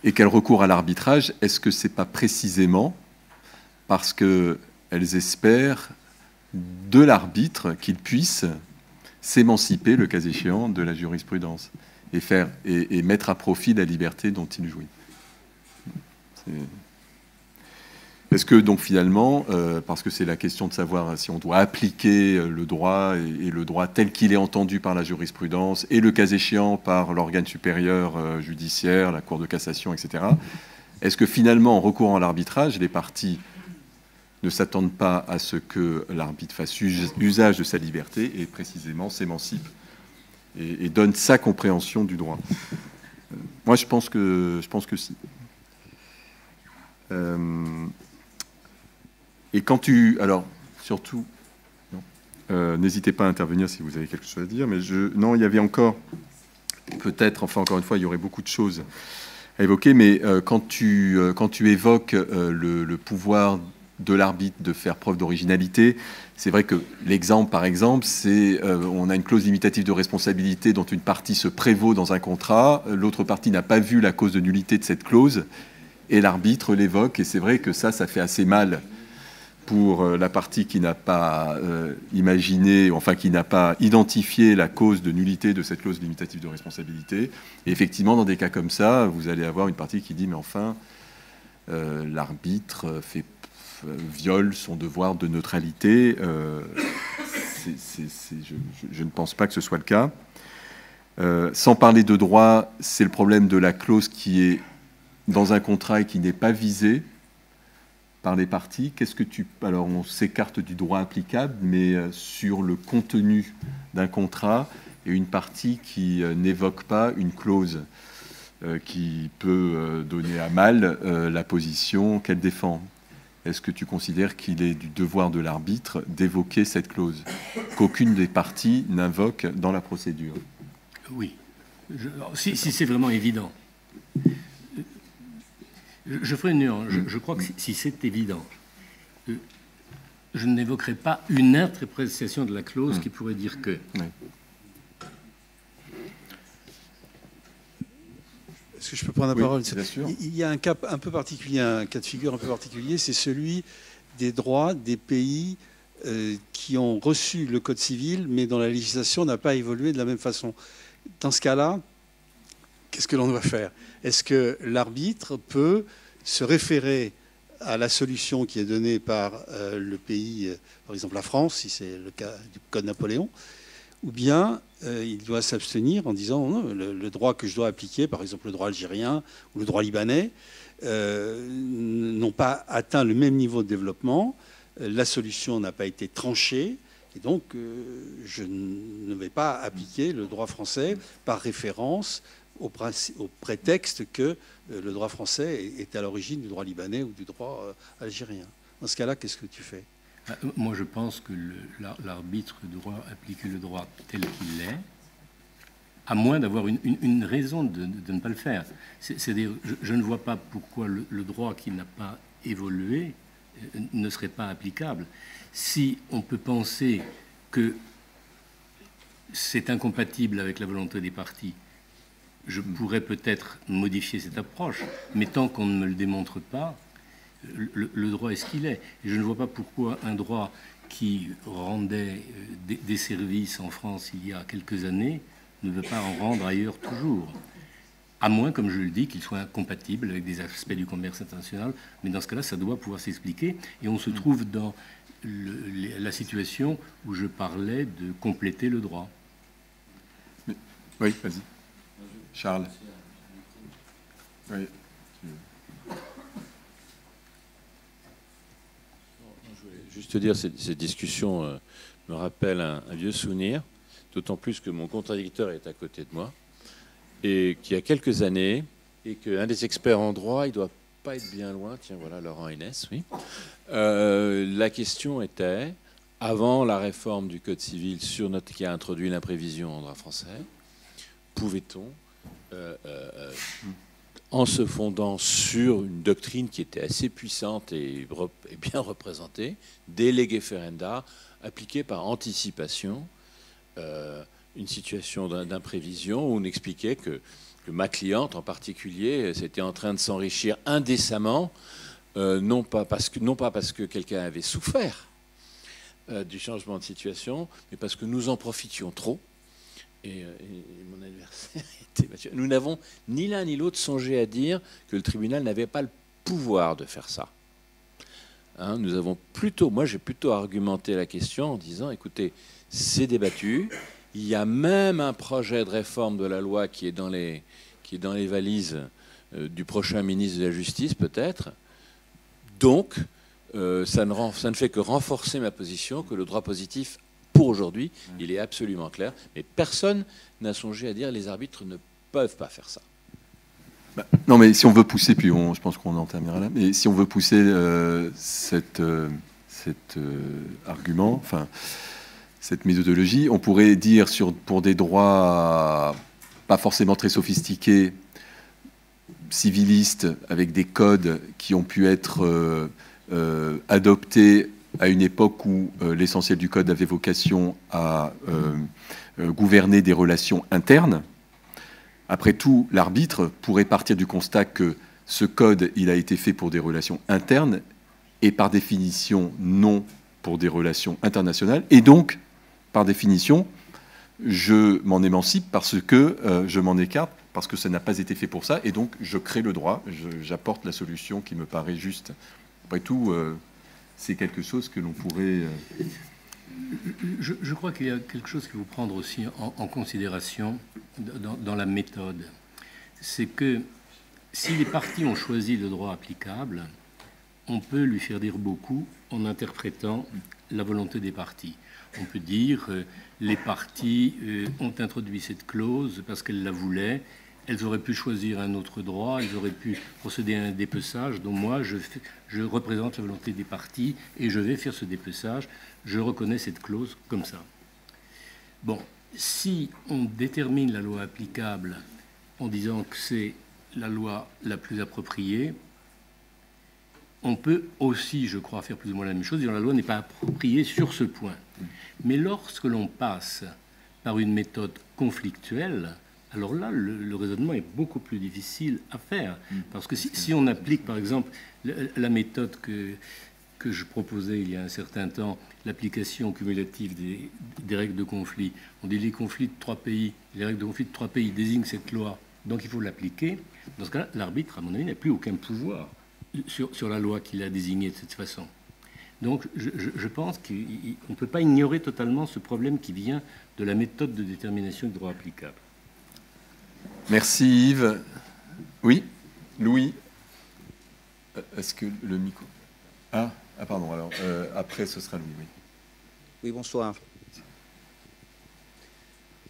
et qu'elles recourent à l'arbitrage, est-ce que c'est pas précisément parce qu'elles espèrent de l'arbitre qu'il puisse s'émanciper, le cas échéant, de la jurisprudence et mettre à profit la liberté dont il jouit? Est-ce que donc finalement, parce que c'est la question de savoir si on doit appliquer le droit et le droit tel qu'il est entendu par la jurisprudence et le cas échéant par l'organe supérieur judiciaire, la Cour de cassation, etc., est-ce que finalement, en recourant à l'arbitrage, les parties ne s'attendent pas à ce que l'arbitre fasse usage de sa liberté et précisément s'émancipe et donne sa compréhension du droit? Moi, je pense que si. Et quand alors, surtout, n'hésitez pas à intervenir si vous avez quelque chose à dire, mais non, il y avait encore, peut-être, enfin, encore une fois, il y aurait beaucoup de choses à évoquer, mais quand tu évoques le pouvoir de l'arbitre de faire preuve d'originalité, c'est vrai que l'exemple, par exemple, c'est on a une clause limitative de responsabilité dont une partie se prévaut dans un contrat, l'autre partie n'a pas vu la cause de nullité de cette clause, et l'arbitre l'évoque, et c'est vrai que ça fait assez mal pour la partie qui n'a pas imaginé, enfin qui n'a pas identifié la cause de nullité de cette clause limitative de responsabilité. Et effectivement, dans des cas comme ça, vous allez avoir une partie qui dit « mais enfin, l'arbitre viole son devoir de neutralité ». Je ne pense pas que ce soit le cas. Sans parler de droit, c'est le problème de la clause qui est dans un contrat et qui n'est pas visée par les parties. Alors, on s'écarte du droit applicable, mais sur le contenu d'un contrat, et une partie qui n'évoque pas une clause qui peut donner à mal la position qu'elle défend. Est-ce que tu considères qu'il est du devoir de l'arbitre d'évoquer cette clause qu'aucune des parties n'invoque dans la procédure? Oui. Si c'est vraiment évident. Je ferai une nuance. Je crois que si c'est évident, je n'évoquerai pas une interprétation de la clause qui pourrait dire que. Oui. Est-ce que je peux prendre la parole? Bien sûr. Il y a un cas un peu particulier, un cas de figure un peu particulier, c'est celui des droits des pays qui ont reçu le Code civil, mais dont la législation n'a pas évolué de la même façon. Dans ce cas-là, qu'est-ce que l'on doit faire? Est-ce que l'arbitre peut se référer à la solution qui est donnée par le pays, par exemple la France, si c'est le cas du Code Napoléon, ou bien il doit s'abstenir en disant non, le droit que je dois appliquer, par exemple le droit algérien ou le droit libanais, n'ont pas atteint le même niveau de développement, la solution n'a pas été tranchée, et donc je ne vais pas appliquer le droit français par référence au prétexte que le droit français est à l'origine du droit libanais ou du droit algérien. Dans ce cas-là, qu'est-ce que tu fais? Moi, je pense que l'arbitre doit appliquer le droit tel qu'il est, à moins d'avoir une raison de ne pas le faire. C'est-à-dire, je ne vois pas pourquoi le droit qui n'a pas évolué ne serait pas applicable. Si on peut penser que c'est incompatible avec la volonté des parties, je pourrais peut-être modifier cette approche, mais tant qu'on ne me le démontre pas, le droit est ce qu'il est. Et je ne vois pas pourquoi un droit qui rendait des services en France il y a quelques années ne veut pas en rendre ailleurs toujours. À moins, comme je le dis, qu'il soit incompatible avec des aspects du commerce international. Mais dans ce cas-là, ça doit pouvoir s'expliquer. Et on se trouve dans la situation où je parlais de compléter le droit. Oui, vas-y. Charles. Oui. Je voulais juste te dire, cette discussion me rappelle un vieux souvenir, d'autant plus que mon contradicteur est à côté de moi, et qu'il y a quelques années, et qu'un des experts en droit, il ne doit pas être bien loin, tiens voilà, Laurent Inès, oui. La question était, avant la réforme du Code civil qui a introduit l'imprévision en droit français, pouvait-on, en se fondant sur une doctrine qui était assez puissante et bien représentée, des lege ferenda, appliquée par anticipation, une situation d'imprévision où on expliquait que ma cliente en particulier c'était en train de s'enrichir indécemment, non pas parce que quelqu'un avait souffert du changement de situation, mais parce que nous en profitions trop. Et mon adversaire était Mathieu. Nous n'avons ni l'un ni l'autre songé à dire que le tribunal n'avait pas le pouvoir de faire ça. Hein, nous avons plutôt, moi j'ai plutôt argumenté la question en disant, écoutez, c'est débattu, il y a même un projet de réforme de la loi qui est dans les valises du prochain ministre de la Justice peut-être, donc ça ne fait que renforcer ma position que le droit positif pour aujourd'hui, il est absolument clair, mais personne n'a songé à dire les arbitres ne peuvent pas faire ça. Non, mais si on veut pousser, puis je pense qu'on en terminera là, mais si on veut pousser cet argument, enfin, cette méthodologie, on pourrait dire pour des droits pas forcément très sophistiqués, civilistes, avec des codes qui ont pu être adoptés à une époque où l'essentiel du code avait vocation à gouverner des relations internes. Après tout, l'arbitre pourrait partir du constat que ce code, il a été fait pour des relations internes et par définition non pour des relations internationales. Et donc, par définition, je m'en émancipe parce que je m'en écarte, parce que ça n'a pas été fait pour ça. Et donc, je crée le droit, j'apporte la solution qui me paraît juste. Après tout... c'est quelque chose que l'on pourrait... Je crois qu'il y a quelque chose qu'il faut prendre aussi en considération dans la méthode. C'est que si les parties ont choisi le droit applicable, on peut lui faire dire beaucoup en interprétant la volonté des parties. On peut dire les parties ont introduit cette clause parce qu'elles la voulaient. Elles auraient pu choisir un autre droit, elles auraient pu procéder à un dépeçage, dont moi, je représente la volonté des parties et je vais faire ce dépeçage. Je reconnais cette clause comme ça. Bon, si on détermine la loi applicable en disant que c'est la loi la plus appropriée, on peut aussi, je crois, faire plus ou moins la même chose, dire que la loi n'est pas appropriée sur ce point. Mais lorsque l'on passe par une méthode conflictuelle, alors là, le raisonnement est beaucoup plus difficile à faire. Parce que si on applique, par exemple, la méthode que que je proposais il y a un certain temps, l'application cumulative des règles de conflit. On dit les conflits de 3 pays, les règles de conflit de 3 pays désignent cette loi, donc il faut l'appliquer. Dans ce cas-là, l'arbitre, à mon avis, n'a plus aucun pouvoir sur la loi qu'il a désignée de cette façon. Donc je pense qu'on ne peut pas ignorer totalement ce problème qui vient de la méthode de détermination du droit applicable. Merci Yves. Oui, Louis. Est-ce que le micro... Ah pardon, alors après ce sera Louis, oui. Oui, bonsoir.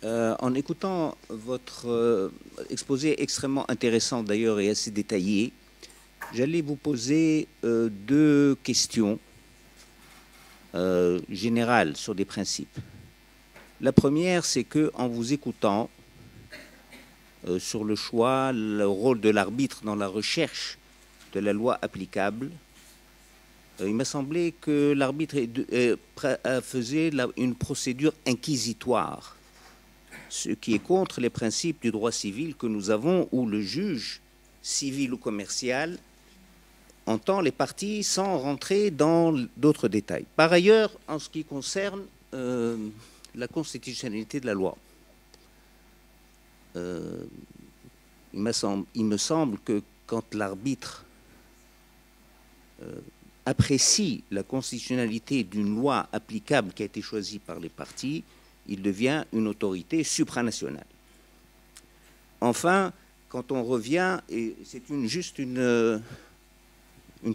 En écoutant votre exposé extrêmement intéressant d'ailleurs et assez détaillé, j'allais vous poser 2 questions générales sur des principes. La première, c'est que en vous écoutant sur le choix, le rôle de l'arbitre dans la recherche de la loi applicable, il m'a semblé que l'arbitre faisait une procédure inquisitoire, ce qui est contre les principes du droit civil que nous avons, où le juge civil ou commercial entend les parties sans rentrer dans d'autres détails. Par ailleurs, en ce qui concerne la constitutionnalité de la loi, il me semble que quand l'arbitre apprécie la constitutionnalité d'une loi applicable qui a été choisie par les parties, il devient une autorité supranationale. Enfin, quand on revient, et c'est juste une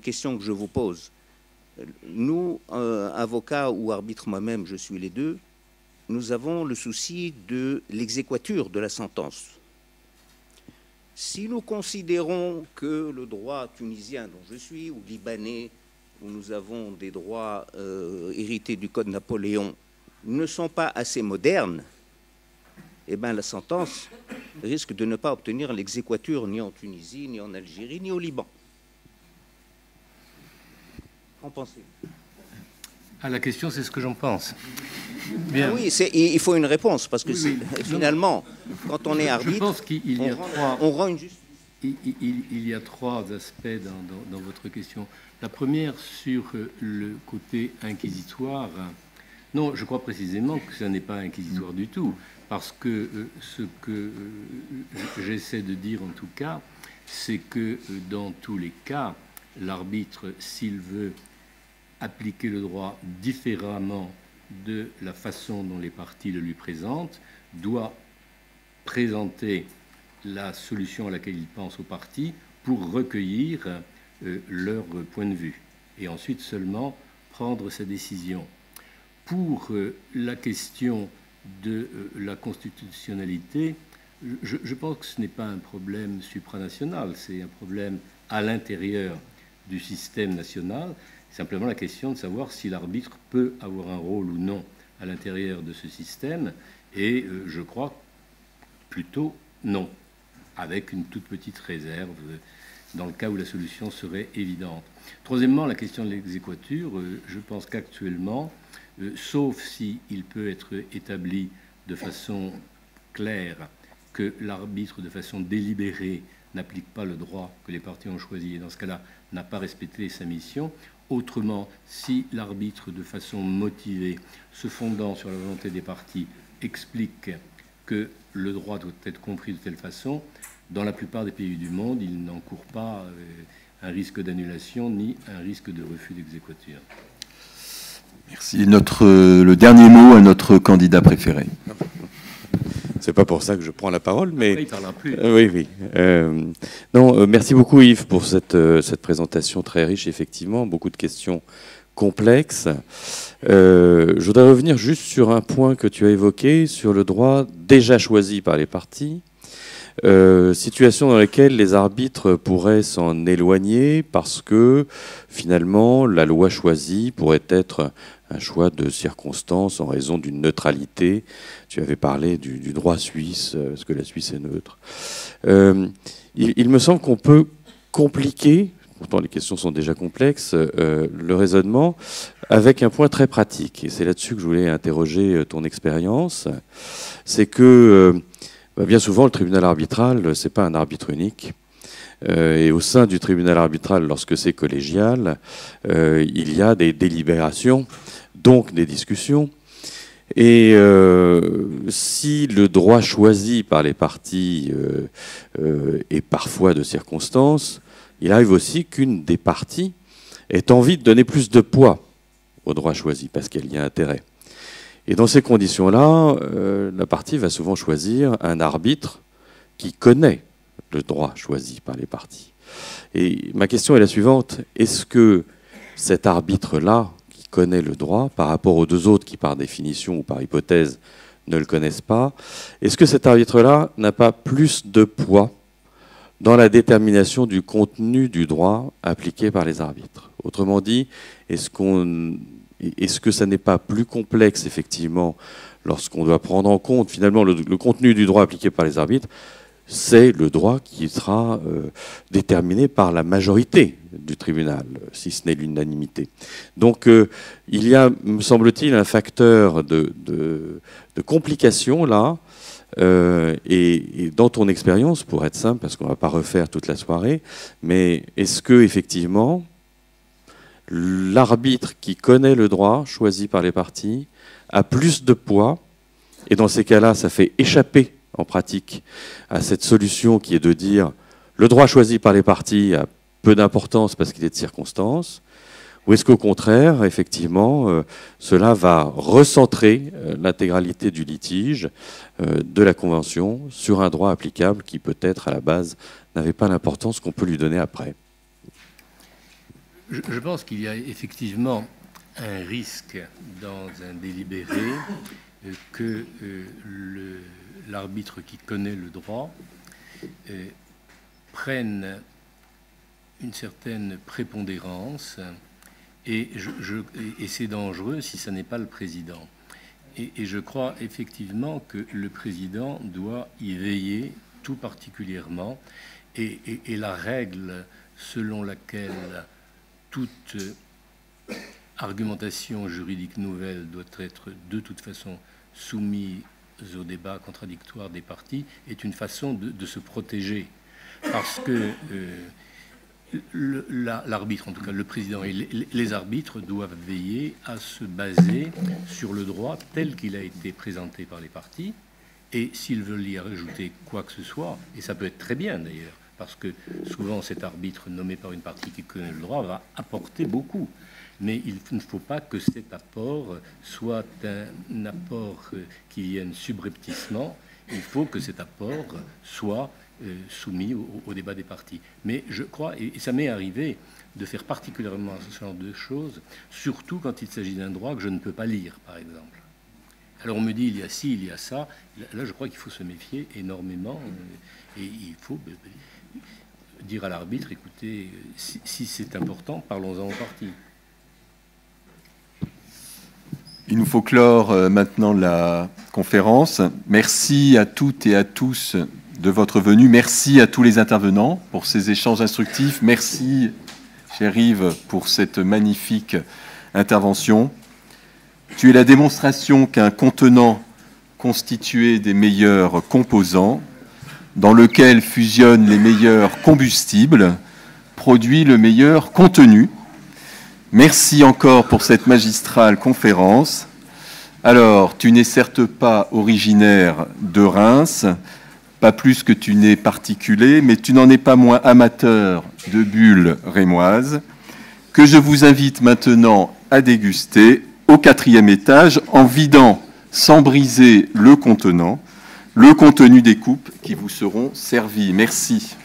question que je vous pose, nous, avocats ou arbitres, moi-même, je suis les deux, nous avons le souci de l'exéquature de la sentence. Si nous considérons que le droit tunisien dont je suis, ou libanais, où nous avons des droits hérités du Code Napoléon, ne sont pas assez modernes, eh bien la sentence risque de ne pas obtenir l'exéquature ni en Tunisie, ni en Algérie, ni au Liban. Qu'en pensez-vous? Ah, la question, c'est ce que j'en pense. Bien. Ah oui, il faut une réponse, parce que oui. Finalement, quand on est arbitre, je pense qu'il y a on rend une justice. Il y a 3 aspects dans votre question. La première, sur le côté inquisitoire. Non, je crois précisément que ça n'est pas inquisitoire du tout, parce que ce que j'essaie de dire en tout cas, c'est que dans tous les cas, l'arbitre, s'il veut appliquer le droit différemment de la façon dont les parties le lui présentent, doit présenter la solution à laquelle il pense aux parties pour recueillir leur point de vue et ensuite seulement prendre sa décision. Pour la question de la constitutionnalité, je pense que ce n'est pas un problème supranational, c'est un problème à l'intérieur du système national. C'est simplement la question de savoir si l'arbitre peut avoir un rôle ou non à l'intérieur de ce système, et je crois plutôt non, avec une toute petite réserve dans le cas où la solution serait évidente. Troisièmement, la question de l'exéquature, je pense qu'actuellement, sauf s'il peut être établi de façon claire que l'arbitre, de façon délibérée, n'applique pas le droit que les parties ont choisi, et dans ce cas-là, n'a pas respecté sa mission. Autrement, si l'arbitre, de façon motivée, se fondant sur la volonté des parties, explique que le droit doit être compris de telle façon, dans la plupart des pays du monde, il n'encourt pas un risque d'annulation ni un risque de refus d'exéquature. Merci. Le dernier mot à notre candidat préféré. C'est pas pour ça que je prends la parole, mais... Il parlera plus. Oui. Non, merci beaucoup Yves pour cette présentation très riche, effectivement, beaucoup de questions complexes. Je voudrais revenir juste sur un point que tu as évoqué, sur le droit déjà choisi par les parties. Situation dans laquelle les arbitres pourraient s'en éloigner parce que finalement la loi choisie pourrait être un choix de circonstance en raison d'une neutralité. Tu avais parlé du droit suisse, parce que la Suisse est neutre. Il me semble qu'on peut compliquer, pourtant les questions sont déjà complexes, le raisonnement avec un point très pratique. Et c'est là-dessus que je voulais interroger ton expérience. C'est que bien souvent, le tribunal arbitral, c'est pas un arbitre unique. Et au sein du tribunal arbitral, lorsque c'est collégial, il y a des délibérations, donc des discussions. Et si le droit choisi par les parties est parfois de circonstance, il arrive aussi qu'une des parties ait envie de donner plus de poids au droit choisi, parce qu'elle y a intérêt. Et dans ces conditions-là, la partie va souvent choisir un arbitre qui connaît le droit choisi par les parties. Et ma question est la suivante. Est-ce que cet arbitre-là, qui connaît le droit, par rapport aux deux autres qui, par définition ou par hypothèse, ne le connaissent pas, est-ce que cet arbitre-là n'a pas plus de poids dans la détermination du contenu du droit appliqué par les arbitres? Autrement dit, est-ce que ça n'est pas plus complexe, effectivement, lorsqu'on doit prendre en compte, finalement, le contenu du droit appliqué par les arbitres? C'est le droit qui sera déterminé par la majorité du tribunal, si ce n'est l'unanimité. Donc, il y a, me semble-t-il, un facteur de complication, là, et dans ton expérience, pour être simple, parce qu'on ne va pas refaire toute la soirée, mais est-ce que, effectivement, l'arbitre qui connaît le droit choisi par les parties a plus de poids, et dans ces cas-là, ça fait échapper en pratique à cette solution qui est de dire le droit choisi par les parties a peu d'importance parce qu'il est de circonstance, ou est-ce qu'au contraire, effectivement, cela va recentrer l'intégralité du litige de la Convention sur un droit applicable qui peut-être à la base n'avait pas l'importance qu'on peut lui donner après? Je pense qu'il y a effectivement un risque dans un délibéré que l'arbitre qui connaît le droit prenne une certaine prépondérance et c'est dangereux si ce n'est pas le président. Et je crois effectivement que le président doit y veiller tout particulièrement et la règle selon laquelle toute argumentation juridique nouvelle doit être de toute façon soumise au débat contradictoire des parties est une façon de se protéger. Parce que l'arbitre, en tout cas le président et les arbitres doivent veiller à se baser sur le droit tel qu'il a été présenté par les parties. Et s'ils veulent y rajouter quoi que ce soit, et ça peut être très bien d'ailleurs, parce que souvent cet arbitre nommé par une partie qui connaît le droit va apporter beaucoup. Mais il ne faut pas que cet apport soit un apport qui vienne subrepticement. Il faut que cet apport soit soumis au débat des parties. Mais je crois, et ça m'est arrivé, de faire particulièrement ce genre de choses, surtout quand il s'agit d'un droit que je ne peux pas lire, par exemple. Alors on me dit, il y a ci, il y a ça. Là, je crois qu'il faut se méfier énormément. Et il faut dire à l'arbitre, écoutez, si c'est important, parlons-en aux parties. Il nous faut clore maintenant la conférence. Merci à toutes et à tous de votre venue. Merci à tous les intervenants pour ces échanges instructifs. Merci, cher Yves, pour cette magnifique intervention. Tu es la démonstration qu'un contenant constitué des meilleurs composants, dans lequel fusionnent les meilleurs combustibles, produit le meilleur contenu. Merci encore pour cette magistrale conférence. Alors, tu n'es certes pas originaire de Reims, pas plus que tu n'es particulé, mais tu n'en es pas moins amateur de bulles rémoises, que je vous invite maintenant à déguster au 4e étage en vidant, sans briser le contenant, le contenu des coupes qui vous seront servies. Merci.